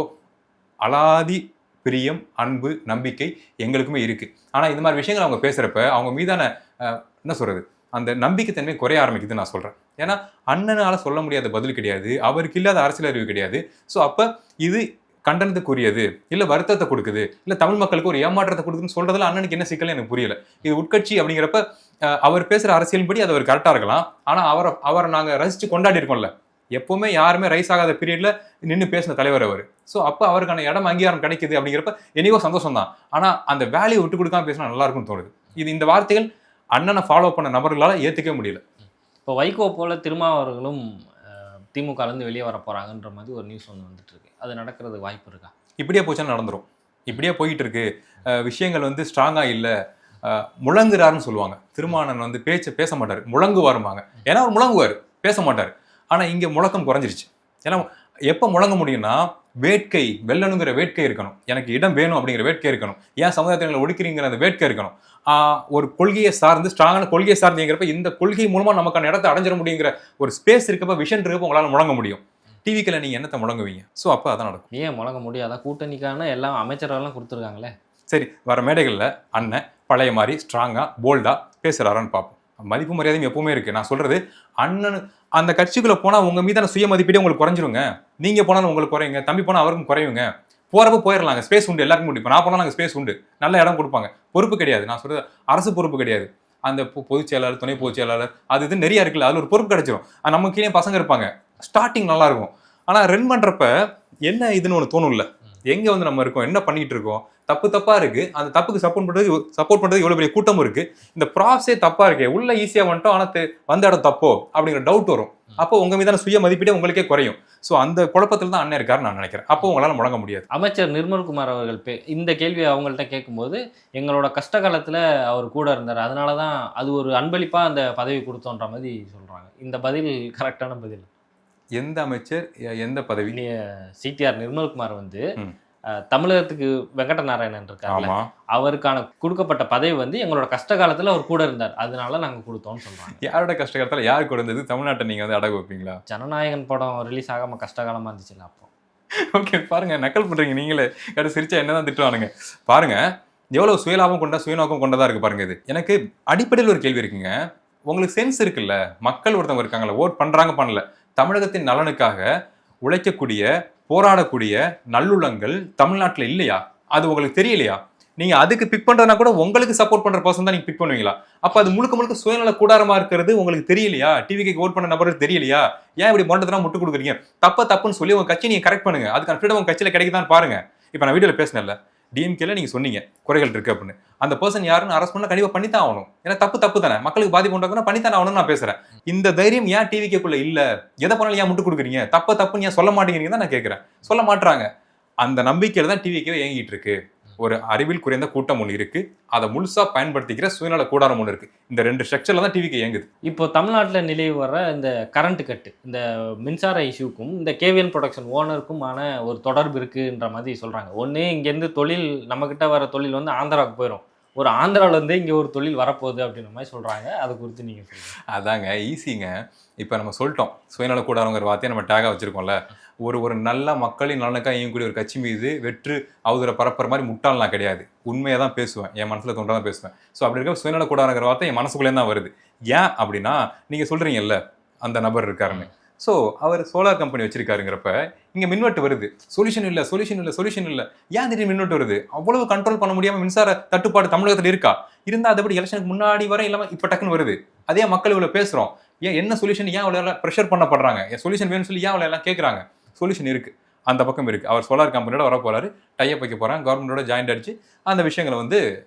அலாதி பிரியம், அன்பு, நம்பிக்கை எங்களுக்குமே இருக்குது. ஆனால் இந்த மாதிரி விஷயங்கள் அவங்க பேசுகிறப்ப அவங்க மீதான என்ன சொல்கிறது, அந்த நம்பிக்கைத்தன்மை குறைய ஆரம்பிக்குதுன்னு நான் சொல்கிறேன். ஏன்னா அண்ணனால் சொல்ல முடியாத பதில் கிடையாது, அவருக்கு இல்லாத அரசியல் அறிவு கிடையாது. ஸோ அப்போ இது கண்டனத்துக்குரியது, இல்லை வருத்தத்தை கொடுக்குது, இல்லை தமிழ் மக்களுக்கு ஒரு ஏமாற்றத்தை கொடுக்குதுன்னு சொல்கிறதுல அண்ணனுக்கு என்ன சிக்கல் எனக்கு புரியல. இது உட்கட்சி அப்படிங்கிறப்ப அவர் பேசுகிற அரசியல்படி அது அவர் கரெக்டாக இருக்கலாம். ஆனால் அவரை நாங்கள் ரசித்து கொண்டாடி இருக்கோம்ல, எப்போவுமே யாருமே ரைஸ் ஆகாத பீரியடில் நின்று பேசின தலைவர் அவர். ஸோ அப்போ அவருக்கான இடம் அங்கீகாரம் கிடைக்குது அப்படிங்கிறப்ப என்னையோ சந்தோஷம் தான். ஆனால் அந்த வேல்யூ விட்டு கொடுக்காம பேசினா நல்லா இருக்கும்னு தோணுது. இந்த வார்த்தைகள் அண்ணனை ஃபாலோ பண்ண நபர்களால் ஏற்றுக்கவே முடியல. இப்போ வைகோ போல திருமாவர்களும் திமுகலேருந்து வெளியே வர போகிறாங்கன்ற மாதிரி ஒரு நியூஸ் ஒன்று வந்துட்டு இருக்கு. அது நடக்கிறது வாய்ப்பு இருக்கா? இப்படியே போச்சுன்னா நடந்துரும். இப்படியே போயிட்டு இருக்கு. விஷயங்கள் வந்து ஸ்ட்ராங்காக இல்லை, முழங்குறாருன்னு சொல்லுவாங்க. திருமாவளவன் வந்து பேச மாட்டார், முழங்குவாருமாங்க. ஏன்னா அவர் முழங்குவார், பேச மாட்டார். ஆனால் இங்கே முழக்கம் குறைஞ்சிருச்சு. ஏன்னா எப்போ முழங்க முடியும்னா வேட்கை, வெல்லணுங்கிற வேட்கை இருக்கணும், எனக்கு இடம் வேணும் அப்படிங்கிற வேட்கை இருக்கணும், ஏன் சமுதாயத்தை ஒடுக்கிறீங்கிற அந்த வேட்கை இருக்கணும். ஒரு கொள்கையை சார்ந்து ஸ்ட்ராங்கான கொள்கையை சார்ந்துங்கிறப்ப இந்த கொள்கை மூலமாக நமக்கான இடத்தை அடைஞ்சிட முடியுங்கிற ஒரு ஸ்பேஸ் இருக்கப்ப, விஷன் இருக்கப்ப உங்களால் முழங்க முடியும். டிவிக்கில் நீங்கள் என்னத்தை முழங்குவீங்க? ஸோ அப்போ அதான் நடக்கும். ஏன் முழங்க முடியாதா? கூட்டணிக்கான எல்லாம் அமைச்சரெல்லாம் கொடுத்துருக்காங்களே. சரி, வர மேடைகளில் அண்ணன் பழைய மாதிரி ஸ்ட்ராங்காக போல்டாக பேசுகிறாரான்னு பார்ப்போம். மதிப்பு மரியாதையும் எப்பவுமே இருக்குது. நான் சொல்கிறது, அண்ணன் அந்த கட்சிக்குள்ளே போனால் உங்கள் மீதான சுய மதிப்பீடே உங்களுக்கு குறைஞ்சிருங்க. நீங்கள் போனாலும் உங்களுக்கு குறையுங்க, தம்பி போனால் அவருக்கும் குறையுங்க. போகிறப்ப போயிடலாங்க, ஸ்பேஸ் உண்டு, எல்லாருக்கும் உண்டு. இப்போ நான் போனாலும் அங்கே ஸ்பேஸ் உண்டு, நல்ல இடம் கொடுப்பாங்க. பொறுப்பு கிடையாது, நான் சொல்கிறது அரசு பொறுப்பு கிடையாது. அந்த பொதுச் செயலாளர், துணை பொதுச் செயலாளர், அது இது நிறைய இருக்குல்ல, அதில் ஒரு பொறுப்பு கிடைச்சிரும். நமக்கு கீழே பசங்க இருப்பாங்க, ஸ்டார்டிங் நல்லா இருக்கும். ஆனால் ரன் பண்ணுறப்ப என்ன இதுன்னு ஒன்று தோணும்ல, எங்கே வந்து நம்ம இருக்கோம், என்ன பண்ணிட்டு இருக்கோம், தப்பாக இருக்குது. அந்த தப்புக்கு சப்போர்ட் பண்ணுறது எவ்வளோ பெரிய கூட்டமும் இருக்குது. இந்த ப்ராசஸே தப்பாக இருக்கு, உள்ள ஈஸியாக வந்துட்டோம், ஆனால் வந்த இடம் தப்போ அப்படிங்கிற டவுட் வரும். அப்போ உங்கள் மீதான சுய மதிப்பீடே உங்களுக்கே குறையும். ஸோ அந்த குழப்பத்தில் தான் அண்ணன் இருக்காருன்னு நான் நினைக்கிறேன். அப்போ உங்களால் முழங்க முடியாது. அமைச்சர் நிர்மல்குமார் அவர்கள் இந்த கேள்வியை அவங்கள்ட்ட கேட்கும்போது, எங்களோட கஷ்ட காலத்தில் அவர் கூட இருந்தார், அதனால தான் அது ஒரு அன்பளிப்பாக அந்த பதவி கொடுத்தோன்ற மாதிரி சொல்கிறாங்க. இந்த பதில் கரெக்டான பதில்? எந்த அமைச்சர், எந்த பதவி? சிடிஆர் நிர்மல்குமார் வந்து தமிழகத்துக்கு வெங்கட நாராயணன் இருக்காரு, அவருக்கான கொடுக்கப்பட்ட பதவி வந்து எங்களோட கஷ்ட காலத்துல அவர் கூட இருந்தார், அதனால நாங்க கொடுத்தோம்னு சொல்றாங்க. யாரோட கஷ்ட காலத்துல யார் கூட இருந்தது? தமிழ்நாட்டை நீங்க வந்து அடகு வைப்பீங்களா? ஜனநாயகன் படம் ரிலீஸ் ஆகாம கஷ்டகாலமா இருந்துச்சுல்ல அப்போ. ஓகே, பாருங்க, நக்கல் பண்றீங்க நீங்களே. சிரிச்சா என்னதான் திட்டுவானுங்க பாருங்க. எவ்வளவு சுயலாபம் கொண்ட சுயநோக்கம் கொண்டதா இருக்கு பாருங்க. இது எனக்கு அடிப்படையில் ஒரு கேள்வி இருக்குங்க. உங்களுக்கு சென்ஸ் இருக்குல்ல, மக்கள் ஒருத்தவங்க இருக்காங்கல்ல, ஓட் பண்றாங்க பண்ணல, தமிழகத்தின் நலனுக்காக உழைக்கக்கூடிய போராடக்கூடிய நல்லுள்ளங்கள் தமிழ்நாட்டில் இல்லையா? அது உங்களுக்கு தெரியலையா? நீங்க அதுக்கு பிக் பண்றதுனா கூட உங்களுக்கு சப்போர்ட் பண்ற பர்சன் தான் நீங்க பிக் பண்ணுவீங்களா? அப்ப அது முழுக்க முழுக்க சுயநல கூடாரமா இருக்கிறது உங்களுக்கு தெரியலையா? டிவிக்கு ஓட் பண்ண நபருக்கு தெரியலையா? ஏன் இப்படி மொண்டத்தெல்லாம் முட்டு கொடுக்குறீங்க? தப்புன்னு சொல்லி உங்க கட்சி நீங்க கரெக்ட் பண்ணுங்க. அதுக்கான ஃப்ரீடம் உங்க கட்சியில கிடைக்குதான் பாருங்க. இப்ப நான் வீடியோல பேசினேன்ல, டிஎம்கேல நீங்க சொன்னீங்க குறைகள் இருக்கு அப்படின்னு. அந்த பர்சன் யாருன்னு அரெஸ்ட் பண்ணா கண்டிப்பா பண்ணித்தான் ஆகணும். ஏன்னா தப்பு தானே, மக்களுக்கு பாதிப்பு உண்டாக்குன்னா பண்ணித்தான் ஆகணும்னு நான் பேசுறேன். இந்த தைரியம் ஏன் டிவிக்குள்ள இல்ல? எதை பண்ணாலும் ஏன் முட்டு கொடுக்குறீங்க? தப்புன்னு ஏன் சொல்ல மாட்டேங்கிறீங்க தான் நான் கேட்கிறேன். சொல்ல மாட்டாங்க. அந்த நம்பிக்கையில தான் டிவிக்கே இயங்கிட்டு இருக்கு. ஒரு அறிவில் குறைந்த கூட்டம் ஒன்று இருக்கு, அதை முழுசா பயன்படுத்திக்கிற சுயநல கூடாரம் ஒன்று இருக்கு. இந்த ரெண்டு ஸ்ட்ரக்சர்ல தான் டிவிக்கு இயங்குது. இப்போ தமிழ்நாட்டில் நிலவி வர இந்த கரண்ட் கட்டு, இந்த மின்சார இஷ்யூக்கும் இந்த கேவிஎன் ப்ரொடக்ஷன் ஓனருக்குமான ஒரு தொடர்பு இருக்குன்ற மாதிரி சொல்றாங்க. ஒன்று இங்கேருந்து தொழில், நம்மக்கிட்ட வர தொழில் வந்து ஆந்திராவுக்கு போயிடும், ஒரு ஆந்திராவிலேருந்து இங்கே ஒரு தொழில் வரப்போகுது அப்படின்ற மாதிரி சொல்கிறாங்க. அதை குறித்து நீங்கள் சொல்லுங்கள். அதாங்க ஈஸிங்க. இப்போ நம்ம சொல்லிட்டோம், சுயநல கூடாரங்கிற வார்த்தையை நம்ம டேகாக வச்சுருக்கோம்ல. ஒரு நல்ல மக்களின் நலனுக்காக இயங்கக்கூடிய ஒரு கட்சி மீது வெற்று அவதூற பரப்புற மாதிரி முட்டாள்லாம் கிடையாது. உண்மையாக தான் பேசுவேன், என் மனசில் தோன்றா தான் பேசுவேன். ஸோ அப்படி இருக்க சுயநல கூடாரங்கிற வார்த்தை என் மனசுக்குள்ளே தான் வருது. ஏன் அப்படின்னா, நீங்கள் சொல்கிறீங்கல்ல அந்த நபர் இருக்காருன்னு. ஸோ அவர் சோலார் கம்பெனி வச்சிருக்காருங்கிறப்ப இங்கே மின்வெட்டு வருது, சொல்யூஷன் இல்லை. ஏன் திடீர்னு மின்வெட்டு வருது? அவ்வளவு கண்ட்ரோல் பண்ண முடியாமல் மின்சார தட்டுப்பாடு தமிழகத்தில் இருக்கா? இருந்தால் அதபடி எலெக்ஷனுக்கு முன்னாடி வர இல்லாமல் இப்போ டக்குன்னு வருது. அதே மக்கள் இவ்வளோ பேசுகிறோம், ஏன் என்ன சொல்யூஷன், ஏன் அவ்வளோ ப்ரெஷர் பண்ணப்படுறாங்க, என் சொல்யூஷன் வேணும்னு சொல்லி ஏன் அவ்வளோ எல்லாம் கேட்குறாங்க? சொல்யூஷன் இருக்குது, அந்த பக்கம் இருக்குது. அவர் சோலார் கம்பெனியோட வர போகிறாரு, டைப் வைக்க போகிறாங்க, கவர்மெண்டோட ஜாயிண்ட் அடிச்சு அந்த விஷயங்களை வந்து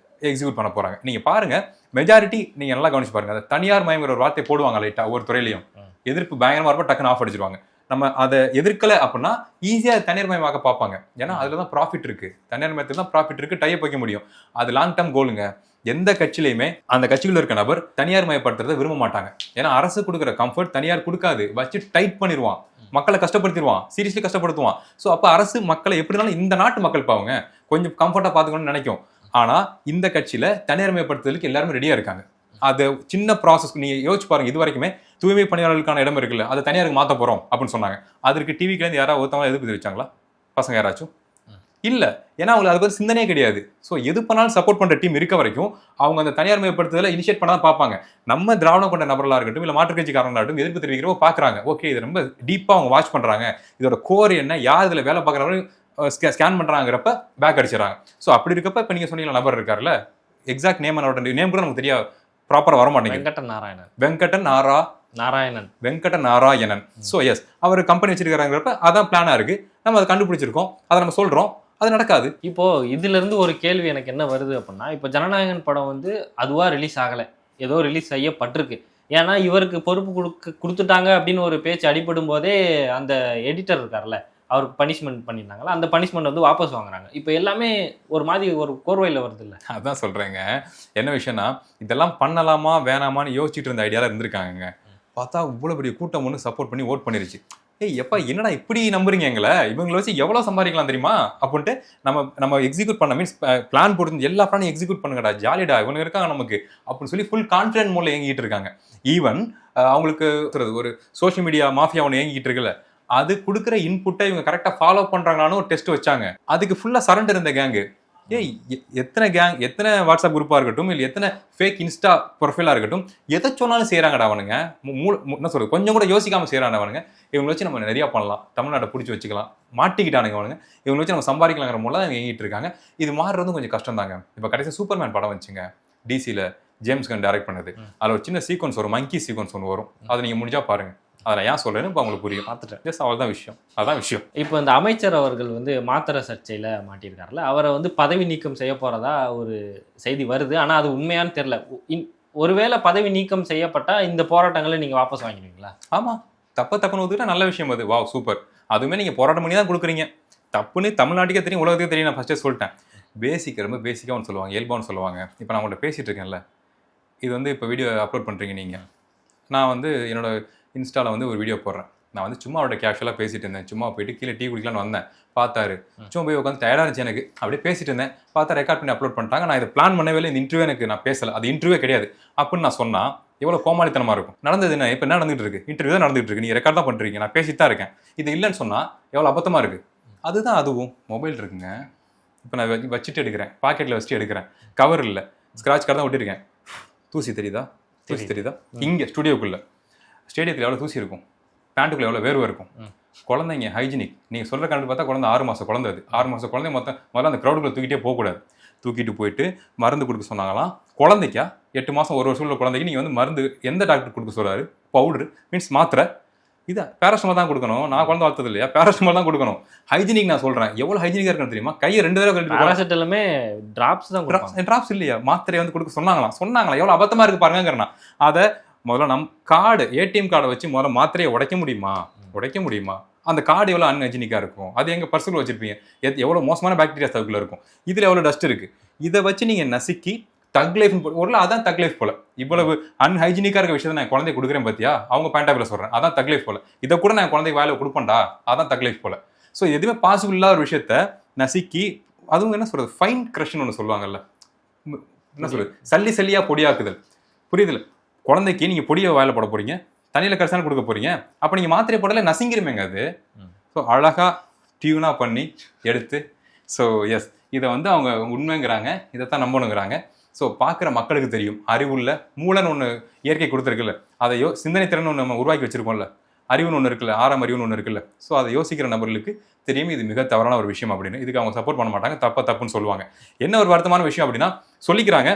எக்ஸிக்யூட் பண்ண போகிறாங்க. நீங்கள் பாருங்கள், மெஜாரிட்டி நீங்கள் நல்லா கவனிச்சு பாருங்கள். அந்த தனியார் மயங்கிற ஒரு வார்த்தை போடுவாங்க லைட்டாக ஒவ்வொரு துறையிலையும். எதிர்ப்பு பயங்கரமாக இருப்போம், டக்குன்னு ஆஃப் அடிச்சிருவாங்க. நம்ம அதை எதிர்க்கலை அப்படின்னா ஈஸியாக தனியார் மயமாக பார்ப்பாங்க. ஏன்னா அதில் தான் ப்ராஃபிட் இருக்குது, தனியார் மயத்தில் தான் ப்ராஃபிட் இருக்குது, டைப் வைக்க முடியும். அது லாங் டேர்ம் கோலுங்க. எந்த கட்சியிலையுமே அந்த கட்சிக்குள்ள இருக்க நபர் தனியார் மயப்படுத்துறதை விரும்ப மாட்டாங்க. ஏன்னா அரசு கொடுக்குற கம்ஃபர்ட் தனியார் கொடுக்காது, வச்சு டைட் பண்ணிடுவான், மக்களை கஷ்டப்படுத்திடுவான், சீரியஸ்லி கஷ்டப்படுத்துவான். ஸோ அப்போ அரசு மக்களை எப்படினாலும் இந்த நாட்டு மக்கள் பாவங்க கொஞ்சம் கம்ஃபர்ட்டாக பார்த்துக்கணும்னு நினைக்கும். ஆனால் இந்த கட்சியில் தனியார் மயப்படுத்துறதுக்கு எல்லாருமே ரெடியாக இருக்காங்க. அது சின்ன ப்ராசஸ். நீங்கள் யோசிச்சு பாருங்க, இது வரைக்குமே தூய்மை பணியாளர்களுக்கான இடம் இருக்குல்ல, அதை தனியாருக்கு மாற்ற போகிறோம் அப்படின்னு சொன்னாங்க. அதற்கு டிவிக்குலேருந்து யாராவது ஒருத்தவங்க எதிர்ப்பு தெரிவிச்சாங்களா? பசங்க யாராச்சும் இல்லை. ஏன்னா அவங்களுக்கு அதை பற்றி சிந்தனையே கிடையாது. ஸோ எது பண்ணாலும் சப்போர்ட் பண்ணுற டீம் இருக்க வரைக்கும் அவங்க அந்த தனியார் மயப்படுத்துதலை இனிஷியேட் பண்ணால் பார்ப்பாங்க. நம்ம திராவிடம் கொண்ட நபர்களாக இருக்கட்டும், இல்லை மாற்றுக் கட்சிக்காரங்களாகட்டும், எதிர்ப்பு தெரிவிக்கிறப்போ பார்க்குறாங்க, ஓகே இது ரொம்ப டீப்பாக அவங்க வாட்ச் பண்ணுறாங்க, இதோட கோர் என்ன, யார் இதில் வேலை பார்க்குறவங்க ஸ்கேன் பண்ணுறாங்கிறப்ப பேக் அடிச்சிடறாங்க. ஸோ அப்படி இருக்கப்ப இப்போ நீங்கள் சொன்னீங்க நபர் இருக்காருல்ல, எக்ஸாக்ட் நேம் நேம் கூட நமக்கு தெரியாது, ப்ராப்பராக வர மாட்டேங்குது. Venkata Narayanan. So S, our company வச்சிருக்காங்கிறப்ப அதான் பிளானாக இருக்குது. நம்ம அதை கண்டுபிடிச்சிருக்கோம், அதை நம்ம சொல்கிறோம். அது நடக்காது. இப்போ இதுல இருந்து ஒரு கேள்வி எனக்கு என்ன வருது அப்படின்னா, இப்போ ஜனநாயகன் படம் வந்து அதுவா ரிலீஸ் ஆகல, ஏதோ ரிலீஸ் செய்யப்பட்டிருக்கு. ஏன்னா இவருக்கு பொறுப்பு கொடுத்துட்டாங்க அப்படின்னு ஒரு பேச்சு அடிபடும் போதே அந்த எடிட்டர் இருக்கார்ல, அவருக்கு பனிஷ்மெண்ட் பண்ணியிருந்தாங்களா, அந்த பனிஷ்மெண்ட் வந்து வாபஸ் வாங்குறாங்க. இப்போ எல்லாமே ஒரு மாதிரி ஒரு கோர்வையில் வருது இல்லை? அதான் சொல்றேங்க. என்ன விஷயம்னா, இதெல்லாம் பண்ணலாமா வேணாமான்னு யோசிச்சுட்டு இருந்த ஐடியால இருந்திருக்காங்க. பார்த்தா இவ்வளவு பெரிய கூட்டம் ஒன்று சப்போர்ட் பண்ணி ஓட் பண்ணிருச்சு. ஏய் எப்பா என்னடா இப்படி நம்புறீங்க எங்களை, இவங்களை வச்சு எவ்வளவு சம்பாதிக்கலாம் தெரியுமா அப்படின்ட்டு நம்ம எக்ஸிக்யூட் பண்ண மீன்ஸ் பிளான் போட்டு எல்லா பிளானையும் எக்ஸிக்யூட் பண்ணுங்கடா, ஜாலிடா இவங்க இருக்காங்க நமக்கு அப்படின்னு சொல்லி ஃபுல் கான்ஃபிடென்ட் மோட்ல இயங்கிட்டு இருக்காங்க. ஈவன் அவங்களுக்கு ஒரு சோஷியல் மீடியா மாஃபியா ஒன்று இயங்கிட்டு இருக்குல்ல, அது கொடுக்குற இன்புட்டை இவங்க கரெக்டாக ஃபாலோ பண்றாங்களான்னு ஒரு டெஸ்ட் வச்சாங்க. அதுக்கு ஃபுல்லா சரண்டர் இந்த கேங்கு. ஏய் எத்தனை வாட்ஸ்அப் குரூப்பாக இருக்கட்டும், இல்லை எத்தனை ஃபேக் இன்ஸ்டா ப்ரொஃபைலாக இருக்கட்டும், எதை சொன்னாலும் செய்கிறாங்கடா அவனுங்க. என்ன சொல்றது, கொஞ்சம் கூட யோசிக்காமல் செய்கிறாங்க அவனுங்க. இவங்களை வச்சு நம்ம நிறையா பண்ணலாம், தமிழ்நாட்டை பிடிச்சி வச்சுக்கலாம், மாட்டிக்கிட்டானுங்க அவனுங்க. இவங்களை வச்சு நம்ம சம்பாதிக்கலாங்கிற மூலம் தான் எங்கிட்டு இருக்காங்க. இது மாறுறதும் கொஞ்சம் கஷ்டம் தாங்க. இப்போ கடைசி சூப்பர்மேன் படம் வச்சுங்க, டிசியில் ஜேம்ஸ் கன் டைரக்ட் பண்ணது. அதில் ஒரு சின்ன சீக்வன்ஸ் வரும், மங்கி சீக்வன்ஸ் ஒன்று வரும். அதை நீங்கள் முடிஞ்சா பாருங்க. அதில் ஏன் சொல்றேன்னு இப்போ உங்களுக்கு புரியும். பார்த்துட்டேன். ஜஸ்ட் அவ்வளோதான் விஷயம். அதான் விஷயம். இப்போ இந்த அமைச்சர் அவர்கள் வந்து மாத்திரை சர்ச்சையில் மாட்டியிருக்காருல, அவரை வந்து பதவி நீக்கம் செய்ய போறதா ஒரு செய்தி வருது. ஆனால் அது உண்மையான்னு தெரியல. ஒருவேளை பதவி நீக்கம் செய்யப்பட்டா இந்த போராட்டங்களை நீங்க வாபஸ் வாங்கிடுவீங்களா? ஆமா, தப்புன்னு ஒத்துக்கிட்டா நல்ல விஷயம் அது. Wow super. அதுவுமே நீங்க போராட்டம் பண்ணி தான் கொடுக்குறீங்க. தப்புன்னு தமிழ்நாட்டுக்கே தெரியும், உலகத்துக்கே தெரியும். நான் ஃபர்ஸ்டே சொல்லிட்டேன். ரொம்ப பேசிக்காக ஒன்று சொல்லுவாங்க, இயல்பான்னு சொல்லுவாங்க. இப்போ நான் உங்கள்கிட்ட பேசிட்டு இருக்கேன்ல, இது வந்து இப்போ வீடியோ அப்லோட் பண்ணுறீங்க நீங்கள். நான் வந்து என்னோட இன்ஸ்டாவில் வந்து ஒரு வீடியோ போடுறேன். நான் வந்து சும்மா அவரோட கேஷுவலாக பேசிட்டு இருந்தேன். சும்மா போயிட்டு கீழே டீ குடிக்கலான்னு வந்தேன். பார்த்தாரு, சும்மா போய் உட்காந்து டயர்டாக இருந்துச்சு எனக்கு. அப்படியே பேசிட்டு இருந்தேன். பார்த்தா ரெக்கார்ட் பண்ணி அப்லோட் பண்ணிட்டாங்க. நான் இதை பிளான் பண்ணவே இல்லை. இந்த இன்டர்வியூ எனக்கு நான் பேசலை, அது இன்டர்வியூவே கிடையாது அப்படின்னு நான் சொன்னால் எவ்வளோ கோமாளித்தனமாக இருக்கும். நடந்தது என்ன, இப்போ என்ன நடந்துகிட்டு இருக்கு, இன்டர்வியூ தான் நடந்துகிட்டு இருக்கு, நீங்கள் ரெக்கார்ட் தான் பண்ணுறீங்க, நான் பேசிட்டு தான் இருக்கேன். இது இல்லைன்னு சொன்னால் எவ்வளோ அபத்தமாக இருக்குது. அதுதான் அதுவும். மொபைல் இருக்குங்க, இப்போ நான் வச்சுட்டு எடுக்கிறேன், பாக்கெட்டில் வச்சுட்டு எடுக்கிறேன், கவர் இல்லை, ஸ்க்ராட்ச் கார்டு தான் ஒட்டிருக்கேன். தூசி தெரியுதா? இங்கே ஸ்டுடியோக்குள்ளே ஸ்டேடியத்தில் எவ்வளோ தூசி இருக்கும், பேண்ட்டுக்குள்ள எவ்வளோ வேர்வை இருக்கும். குழந்தைங்க ஹைஜினிக். நீங்கள் சொல்கிற கணக்கு பார்த்தா குழந்தை 6 மாதம் குழந்தை. அது 6 மாதம் குழந்தை முதல்ல அந்த க்ரௌடுக்குள்ள தூக்கிட்டே போகக்கூடாது. தூக்கிட்டு போயிட்டு மருந்து கொடுக்க சொன்னாங்களாம். குழந்தைக்கா 8 மாதம் 1 வருஷம் உள்ள குழந்தைக்கு நீங்கள் வந்து மருந்து எந்த டாக்டர் கொடுக்க சொல்கிறாரு? பவுடர் மீன்ஸ் மாத்திரை. இதை பேராசிட்டமால் தான் கொடுக்கணும். நான் குழந்தை வளர்த்தது இல்லையா, பேராசிட்டமால் தான் கொடுக்கணும். ஹைஜினிக் நான் சொல்கிறேன். எவ்வளோ ஹைஜினிக்காக இருக்குன்னு தெரியுமா? கையை 2 தடவை கழிட்டு பேராசிட்டலுமே டிராப்ஸ் தான், டிராப்ஸ் இல்லையா, மாத்திரை வந்து கொடுக்க சொன்னாங்களா? எவ்வளோ அபத்தமாக இருக்குது பாருங்கிறேன். அதை முதல்ல கார்டு, ஏடிஎம் கார்டை வச்சு முதல்ல மாத்திரையை உடைக்க முடியுமா? அந்த கார்டு எவ்வளோ அன்ஹைஜினிக்காக இருக்கும். அது எங்கள் பர்சுக்குள்ள வச்சிருப்பீங்க. எவ்வளோ மோசமான பாக்டீரியா அதுக்குள்ள இருக்கும். இதில் எவ்வளோ டஸ்ட் இருக்குது. இதை வச்சு நீங்கள் நசுக்கி தக் லைஃப் ஒரு அதான் தக் லைஃப் போல. இவ்வளவு அன்ஹைஜினிக்காக இருக்க விஷயத்தை நான் குழந்தை கொடுக்குறேன் பார்த்தியா, அவங்க பேண்டாபில் சொல்கிறேன், அதான் தக் லைஃப் போல. இதை கூட நான் குழந்தைக்கு வாயில கொடுப்பேன்டா, அதான் தக் லைஃப் போல. ஸோ எதுவுமே பாசிபிள் இல்லாத ஒரு விஷயத்த நசுக்கி, அதுவும் என்ன சொல்கிறது, ஃபைன் க்ரஷ்னு ஒன்று சொல்லுவாங்கல்ல, என்ன சொல்கிறது, சல்லியாக பொடியாக்குதல். புரியுதுல? குழந்தைக்கு நீங்கள் பொடியை வாயில போட போறீங்க, தண்ணியில் கரைசாலும் கொடுக்க போறீங்க. அப்போ நீங்கள் மாத்திரை போடல நசிங்கிருமேங்க அது. ஸோ அழகாக டியூனாக பண்ணி எடுத்து, ஸோ எஸ் இதை வந்து அவங்க உண்மைங்கிறாங்க, இதைத்தான் நம்பணுங்கிறாங்க. ஸோ பார்க்குற மக்களுக்கு தெரியும், அறிவுள்ள மூளைன்னு ஒன்று இயற்கை கொடுத்துருக்குல்ல, அதையோ சிந்தனை திறன் ஒன்று நம்ம உருவாக்கி வச்சிருக்கோம்ல, அறிவுன்னு ஒன்று இருக்குல்ல, 6ஆம் அறிவுன்னு ஒன்று இருக்குல்ல. ஸோ அதை யோசிக்கிற நபர்களுக்கு தெரியும் இது மிக தவறான ஒரு விஷயம் அப்படின்னு. இதுக்கு அவங்க சப்போர்ட் பண்ண மாட்டாங்க, தப்புன்னு சொல்லுவாங்க. என்ன ஒரு வருத்தமான விஷயம் அப்படின்னா, சொல்லிக்கிறாங்க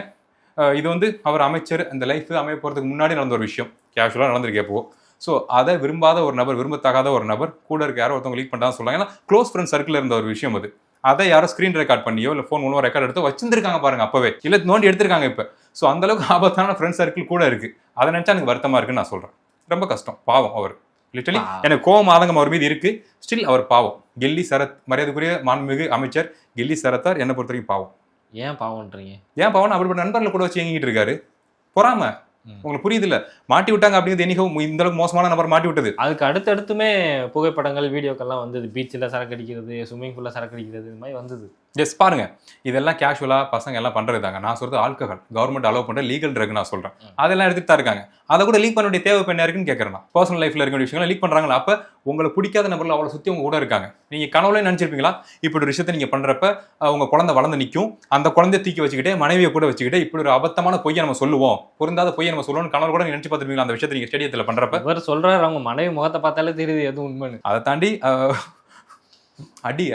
இது வந்து அவர் அமைச்சர் அந்த லைஃப் அமைய போகிறதுக்கு முன்னாடி நடந்த ஒரு விஷயம், கேஷுவலாக நடந்திருக்கு எப்போ. ஸோ அதை விரும்பாத ஒரு நபர், விரும்பத்தகாத ஒரு நபர் கூட இருக்க யாரோ ஒருத்தவங்க லீக் பண்ணாதான் சொல்லுவாங்க. ஏன்னா க்ளோஸ் ஃப்ரெண்ட் சர்க்கிள் இருந்த ஒரு விஷயம் அது. அதை யாரோ ஸ்க்ரீன் ரெக்கார்ட் பண்ணியோ இல்லை ஃபோன் மூலமாக ரெக்கார்ட் எடுத்து வச்சிருக்காங்க பாருங்க, அப்பவே இல்லை நோண்டி எடுத்திருக்காங்க. இப்போ ஸோ அந்த அளவுக்கு ஆபத்தான ஃப்ரெண்ட் சர்க்கிள் கூட இருக்கு. அதை நினைச்சா எனக்கு வருத்தமா இருக்குன்னு நான் சொல்றேன். ரொம்ப கஷ்டம், பாவம் அவர். லிட்டரலி எனக்கு கோவம் ஆதங்கம் அவர் மீது இருக்கு. ஸ்டில் அவர் பாவம். கில்லி சரத், மரியாதைக்குரிய மாண்புமிகு அமைச்சர் கில்லி சரத்தார் என்னை பொறுத்த வரைக்கும் பாவம். ஏன் பாவம்ன்றீங்க? ஏன் பாவம்? அப்படிப்பட்ட நண்பர்களை கூட வச்சு எங்கிட்டு இருக்காரு. பொறாம. உங்களுக்கு புரியுது இல்ல, மாட்டி விட்டாங்க அப்படிங்கிறது என்னைக்கும் இந்த அளவுக்கு மோசமான நபர் மாட்டி விட்டது. அதுக்கு அடுத்தடுத்துமே புகைப்படங்கள், வீடியோக்கள்லாம் வந்தது. பீச்சில் சரக்கு அடிக்கிறது, ஸ்விம்மிங் பூலில் சரக்கு அடிக்கிறது, இது மாதிரி வந்தது. எஸ் பாருங்க, இதெல்லாம் கேஷுவலாக பசங்க எல்லாம் பண்றது தாங்க. நான் சொல்றது ஆல்கஹால், கவர்மெண்ட் அலோவ் பண்ற லீகல் ட்ரக் நான் சொல்றேன். அதெல்லாம் எடுத்துட்டு தான் இருக்காங்க. அதை கூட லீக் பண்ண வேண்டிய தேவை என்ன இருக்குன்னு கேட்கறேன். பர்சனல் லைஃப்ல இருக்க விஷயங்களை லீக் பண்றாங்களா? அப்ப உங்களை பிடிக்காத நபர்கள் அவ்வளவு சுத்தி உங்க கூட இருக்காங்க. நீங்க கனவுல நினைச்சிருப்பீங்களா இப்படி ஒரு விஷயத்தை நீங்க பண்றப்ப உங்க குழந்தை வளர்ந்து நிற்கும், அந்த குழந்தைய தூக்கி வச்சுக்கிட்டே மனைவியை கூட வச்சுக்கிட்டே இப்படி ஒரு அபத்தமான பொய்யை நம்ம சொல்லுவோம், பொருந்தாத பொய்யை நம்ம சொல்லுவோம் கனவு கூட நினைச்சு பார்த்துருப்பீங்களா அந்த விஷயத்தை நீங்க ஸ்டேடியத்தில் பண்றப்ப? இவர் சொல்றாரு அவங்க மனைவி முகத்தை பார்த்தாலே தெரியுது எதுவும் உண்மைன்னு. அதை தாண்டி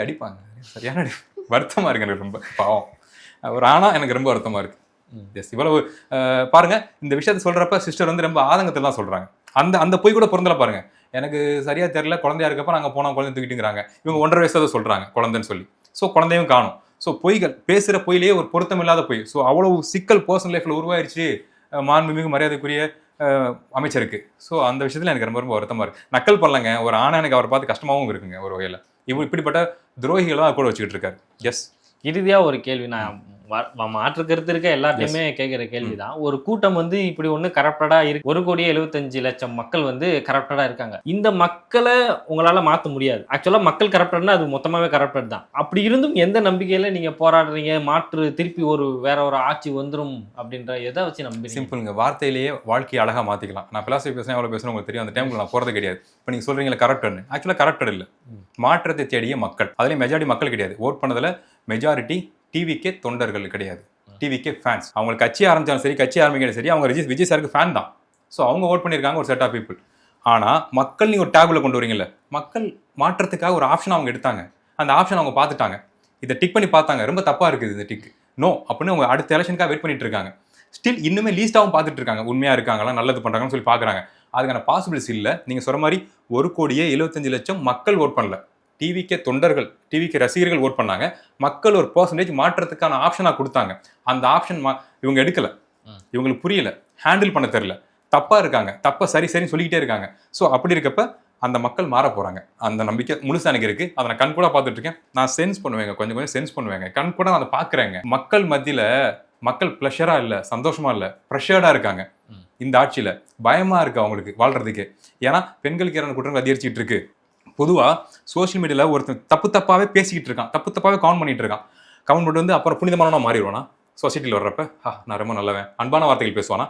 அடிப்பாங்க. சரியான வருத்தமா இருக்கு எனக்கு, ரொம்ப பாவம். ஒரு ஆனா எனக்கு ரொம்ப வருத்தமா இருக்கு. எஸ் இவ்வளவு பாருங்க, இந்த விஷயத்த சொல்றப்ப சிஸ்டர் வந்து ரொம்ப ஆதங்கத்தில் தான் சொல்றாங்க. அந்த பொய் கூட பொருந்தல பாருங்க. எனக்கு சரியா தெரியல, குழந்தையா இருக்கப்ப நாங்க போனோம், குழந்தை தூக்கிட்டுங்கிறாங்க. இவங்க 1.5 வயசு சொல்றாங்க குழந்தைன்னு சொல்லி. ஸோ குழந்தையும் காணும். ஸோ பொய்கள் பேசுகிற பொய்யிலேயே ஒரு பொருத்தம் இல்லாத பொய். ஸோ அவ்வளோ சிக்கல் பர்சனல் லைஃப்பில் உருவாயிருச்சு மாண்புமிகு மரியாதைக்குரிய அமைச்சருக்கு. ஸோ அந்த விஷயத்தில் எனக்கு ரொம்ப ரொம்ப வருத்தமாக இருக்குது. நக்கல் பண்ணலங்க, ஒரு ஆணை எனக்கு அவரை பார்த்து கஷ்டமாகவும் இருக்குங்க ஒரு வகையில். இப்படிப்பட்ட துரோகிகளாக கூட வச்சுக்கிட்டு இருக்காரு. எஸ். இறுதியாக ஒரு கேள்வி, நான் மாற்று கருத்து இருக்க எல்லாத்தையுமே கேட்குற கேள்விதான். ஒரு கூட்டம் வந்து இப்படி ஒன்று கரப்டடாக இருக்கு, 1,75,00,000 மக்கள் வந்து கரப்டடாக இருக்காங்க. இந்த மக்களை உங்களால் மாற்ற முடியாது. ஆக்சுவலாக மக்கள் கரப்டட்னா அது மொத்தமாகவே கரப்டட் தான். அப்படி இருந்தும் எந்த நம்பிக்கையில் நீங்கள் போராடுறீங்க? மாற்று திருப்பி வேற ஒரு ஆட்சி வந்துடும் அப்படின்ற எதை வச்சு நம்பி? சிம்பிளுங்க, வார்த்தையிலேயே வாழ்க்கையை அழகாக மாற்றிக்கலாம். நான் பிலாசபி பேசுகிறேன், எவ்வளோ பேசுகிறேன் உங்களுக்கு தெரியும். அந்த டைமில் நான் போகிறது கிடையாது. இப்போ நீங்கள் சொல்கிறீங்களா கரப்டட்னு, ஆக்சுவலாக கரப்டட் இல்லை. மாற்றத்தை தேடிய மக்கள், அதுலேயும் மெஜாரிட்டி மக்கள் கிடையாது. ஓட் பண்ணதில் மெஜாரிட்டி டிவிக்கே தொண்டர்கள் கிடையாது, டிவிக்கே ஃபேன்ஸ். அவங்க கட்சி ஆரம்பிச்சாலும் சரி, கட்சி ஆரம்பிக்கிறாலும் சரி, அவங்க விஜய் சாருக்கு ஃபேன் தான். ஸோ அவங்க ஓட் பண்ணியிருக்காங்க ஒரு செட் ஆஃப் பீப்புள். ஆனால் மக்கள் நீங்கள் ஒரு டேபிளில் கொண்டு வரீங்கல்ல, மக்கள் மாற்றத்துக்காக ஒரு ஆப்ஷன் அவங்க எடுத்தாங்க. அந்த ஆப்ஷன் அவங்க பார்த்துட்டாங்க, இதை டிக் பண்ணி பார்த்தாங்க, ரொம்ப தப்பாக இருக்குது இந்த டிக், நோ அப்படின்னு அவங்க அடுத்த எலெக்ஷனுக்காக வெயிட் பண்ணிட்டு இருக்காங்க. ஸ்டில் இன்னுமே லீஸ்டாகவும் பார்த்துட்டு இருக்காங்க, உண்மையாக இருக்காங்களா, நல்லது பண்ணுறாங்கன்னு சொல்லி பார்க்குறாங்க. அதுக்கான பாசிபிலிட்டிஸ் இல்லை. நீங்கள் சொல்கிற மாதிரி 1,75,00,000 மக்கள் ஓட் பண்ணல, டிவிக்கே தொண்டர்கள், டிவிக்கு ரசிகர்கள் ஓட் பண்ணாங்க. மக்கள் ஒரு பர்சன்டேஜ் மாற்றத்துக்கான ஆப்ஷனாக கொடுத்தாங்க. அந்த ஆப்ஷன் இவங்க எடுக்கலை, இவங்களுக்கு புரியல, ஹேண்டில் பண்ண தெரியல, தப்பாக இருக்காங்க, தப்பை சரி சரின்னு சொல்லிக்கிட்டே இருக்காங்க. ஸோ அப்படி இருக்கப்ப அந்த மக்கள் மாற போகிறாங்க. அந்த நம்பிக்கை முழுசாக எனக்கு இருக்குது. அதை நான் கண் கூட பார்த்துட்டு இருக்கேன். நான் சென்ஸ் பண்ணுவேங்க, கொஞ்சம் கொஞ்சம் சென்ஸ் பண்ணுவேங்க, கண் கூட நான் அதை பார்க்குறேங்க. மக்கள் மத்தியில் மக்கள் ப்ளஷராக இல்லை, சந்தோஷமாக இல்லை, ப்ரெஷர்டாக இருக்காங்க. இந்த ஆட்சியில் பயமாக இருக்குது அவங்களுக்கு வாழ்கிறதுக்கு. ஏன்னா பெண்களுக்கு எதிரான குற்றங்கள் அதிகரிச்சிட்டு இருக்கு. பொதுவாக சோஷியல் மீடியாவில் ஒருத்தன் தப்பாகவே பேசிக்கிட்டு இருக்கான், தப்பாகவே கவுண்ட் பண்ணிட்டு இருக்கான். கவுண்ட் பண்ணிட்டு வந்து அப்புறம் புனிதமானவனா மாறிடுவானா சொசைட்டியில் வர்றப்ப? நான் ரொம்ப நல்லவன், அன்பான வார்த்தைகள் பேசுவானா?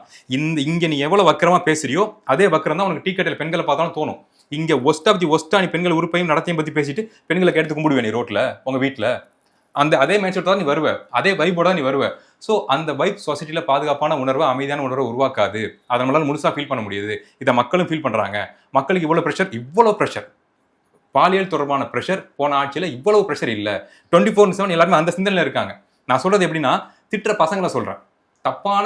இங்கே நீ எவ்வளோ வக்கரமாக பேசுறியோ அதே வக்கரம் தான் உனக்கு டீ கடையில் பெண்களை பார்த்தாலும் தோணும். இங்கே ஒஸ்ட் ஆஃப் தி ஒஸ்ட்டாக நீ பெண்கள் உறுப்பையும் நடத்தையும் பற்றி பேசிட்டு பெண்களை எடுத்து கும்பிடுவேன் நீ ரோட்டில் உங்கள் வீட்டில். அதே மைண்ட் செட் தான் நீ வருவ, அதே வைப்போட நீ வருவ. ஸோ அந்த வைப் சொசைட்டியில் பாதுகாப்பான உணர்வை, அமைதியான உணர்வை உருவாக்காது. அதை நம்மளால் முழுசாக ஃபீல் பண்ண முடியுது. இதை மக்களும் ஃபீல் பண்ணுறாங்க. மக்களுக்கு இவ்வளோ ப்ரெஷர், பாலியல் தொடர்பான ப்ரெஷர் போன ஆட்சியில் இவ்வளவு ப்ரெஷர் இல்லை. 24/7 எல்லாருமே அந்த சிந்தனையில் இருக்காங்க. நான் சொல்கிறது எப்படின்னா, திட்டுற பசங்களை சொல்கிறேன். தப்பான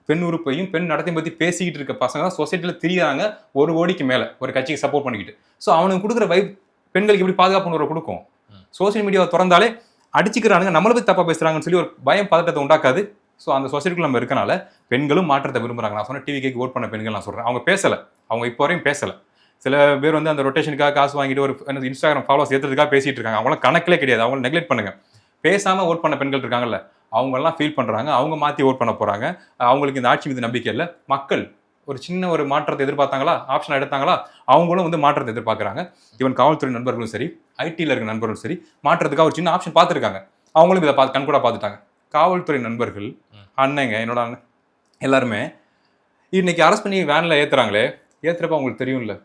பெண் உறுப்பையும் பெண் நடத்தையும் பற்றி பேசிக்கிட்டு இருக்க பசங்க தான் சொசைட்டியில் திரியாங்க 1 கோடிக்கு மேலே ஒரு கட்சிக்கு சப்போர்ட் பண்ணிக்கிட்டு. ஸோ அவனுக்கு கொடுக்குற வைப் பெண்களுக்கு எப்படி பாதுகாப்பு உணர்வை கொடுக்கும்? சோசியல் மீடியாவை திறந்தாலே அடிச்சுக்கிறானுங்க, நம்மளை பற்றி தப்பாக பேசுகிறாங்கன்னு சொல்லி ஒரு பயம் பதட்டத்தை உண்டாக்காது. ஸோ அந்த சொசைட்டிக்குள்ள நம்ம இருக்கனால பெண்களும் மாற்றத்தை விரும்புகிறாங்க. நான் சொன்ன டிவிக்கு ஓட் பண்ண பெண்கள் நான் சொல்கிறேன், அவங்க பேசலை, அவங்க இப்போ வரையும் பேசலை. சில பேர் வந்து அந்த ரொட்டேஷனுக்காக காசு வாங்கிட்டு ஒரு இன்ஸ்டாகிராம் ஃபாலோவர்ஸ் ஏற்றுறதுக்காக பேசிட்டு இருக்காங்க. அவங்களாம் கணக்கிலே கிடையாது, அவங்கள நெக்லெக்ட் பண்ணுங்க. பேசாமல் ஓட் பண்ண பெண்கள் இருக்காங்கல்ல, அவங்கெல்லாம் ஃபீல் பண்ணுறாங்க, அவங்க மாற்றி ஓட் பண்ண போகிறாங்க. அவங்களுக்கு இந்த ஆட்சி மீது நம்பிக்கை இல்லை. மக்கள் ஒரு சின்ன ஒரு மாற்றத்தை எதிர்பார்த்தாங்களா, ஆப்ஷன் எடுத்தாங்களா, அவங்களும் வந்து மாற்றத்தை எதிர்பார்க்குறாங்க. ஈவன் காவல்துறை நண்பர்களும் சரி, ஐடியில் இருக்க நண்பர்களும் சரி, மாற்றத்துக்காக ஒரு சின்ன ஆப்ஷன் பார்த்துருக்காங்க. அவங்களும் இதை கண்கூட பார்த்துட்டாங்க. காவல்துறை நண்பர்கள், அண்ணங்க, என்னோட அண்ணன் எல்லாருமே இன்னைக்கு அரெஸ்ட் பண்ணி வேனில் ஏற்றுறாங்களே, ஏற்றுறப்ப அவங்களுக்கு தெரியும்ல,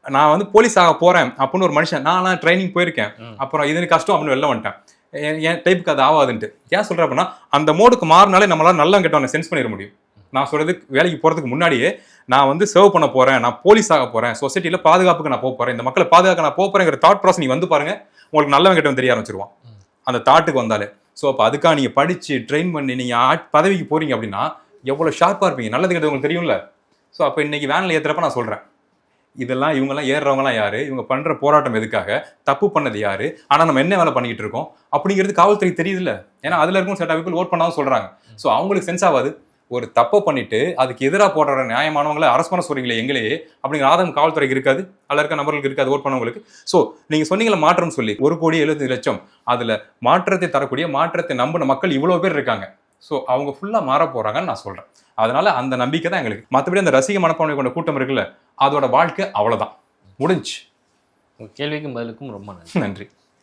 நான் வந்து போலீஸ் ஆக போகிறேன் அப்படின்னு ஒரு மனுஷன், நான் ட்ரைனிங் போயிருக்கேன், அப்புறம் இது கஷ்டம் அப்படின்னு வெளில வந்துட்டேன், என் டைப்புக்கு அது ஆகாதுன்ட்டு ஏன் சொல்கிறேன் அப்படின்னா, அந்த மோடுக்கு மாறினாலே நம்மளால் நல்லா கெட்டவனை சென்ஸ் பண்ணிட முடியும். நான் சொல்கிறது, வேலைக்கு போகிறதுக்கு முன்னாடியே நான் வந்து சர்வ் பண்ண போகிறேன், நான் போலீஸ் ஆக போகிறேன், சொசைட்டியில் பாதுகாப்புக்கு நான் போகிறேன், இந்த மக்களை பாதுகாக்க நான் போகிறேங்கிற தாட் ப்ராசஸ் நீ வந்து பாருங்க, உங்களுக்கு நல்லவன் கெட்டவன் தெரிய ஆரம்பிச்சிருவான் அந்த தாட்டுக்கு வந்தாலே. ஸோ அப்போ அதுக்காக நீங்கள் படித்து ட்ரெயின் பண்ணி நீங்கள் பதவிக்கு போகிறீங்க அப்படின்னா எவ்வளோ ஷார்ப்பாக இருப்பீங்க, நல்லது கெட்டது உங்களுக்கு தெரியும்ல. ஸோ அப்போ இன்னைக்கு வேனில் ஏற்றுறப்ப நான் சொல்கிறேன், இதெல்லாம் இவங்கெல்லாம் ஏறுறவங்களாம் யாரு, இவங்க பண்ற போராட்டம் எதுக்காக, தப்பு பண்ணது யாரு, ஆனா நம்ம என்ன வேலை பண்ணிக்கிட்டு இருக்கோம் அப்படிங்கிறது காவல்துறை தெரியுது இல்ல. ஏன்னா அதுல இருக்கும் செட் ஆஃப் பீப்புள் ஓட் பண்ணாலும் சொல்றாங்க. ஸோ அவங்களுக்கு சென்ஸ் ஆகாது. ஒரு தப்பை பண்ணிட்டு அதுக்கு எதிராக போடுற நியாயமானவங்களை அரசு பண்ண சொல்றீங்களே எங்களையே, அப்படிங்கிற ஆதம் காவல்துறைக்கு இருக்காது, அதில் இருக்க நபர்களுக்கு இருக்காது, ஓட் பண்ணவங்களுக்கு. ஸோ நீங்க சொன்னீங்களா மாற்றம் சொல்லி 1,75,00,000, அதுல மாற்றத்தை தரக்கூடிய, மாற்றத்தை நம்பின மக்கள் இவ்வளவு பேர் இருக்காங்க. ஸோ அவங்க ஃபுல்லா மாற போறாங்கன்னு நான் சொல்றேன். அதனால அந்த நம்பிக்கை தான் எங்களுக்கு. மற்றபடி அந்த ரசிக மனப்பான்மை கொண்ட கூட்டம் இருக்குல்ல, அதோட வாழ்க்கை அவ்வளவுதான், முடிஞ்சு. கேள்விக்கும் பதிலுக்கும் ரொம்ப நன்றி. நன்றி.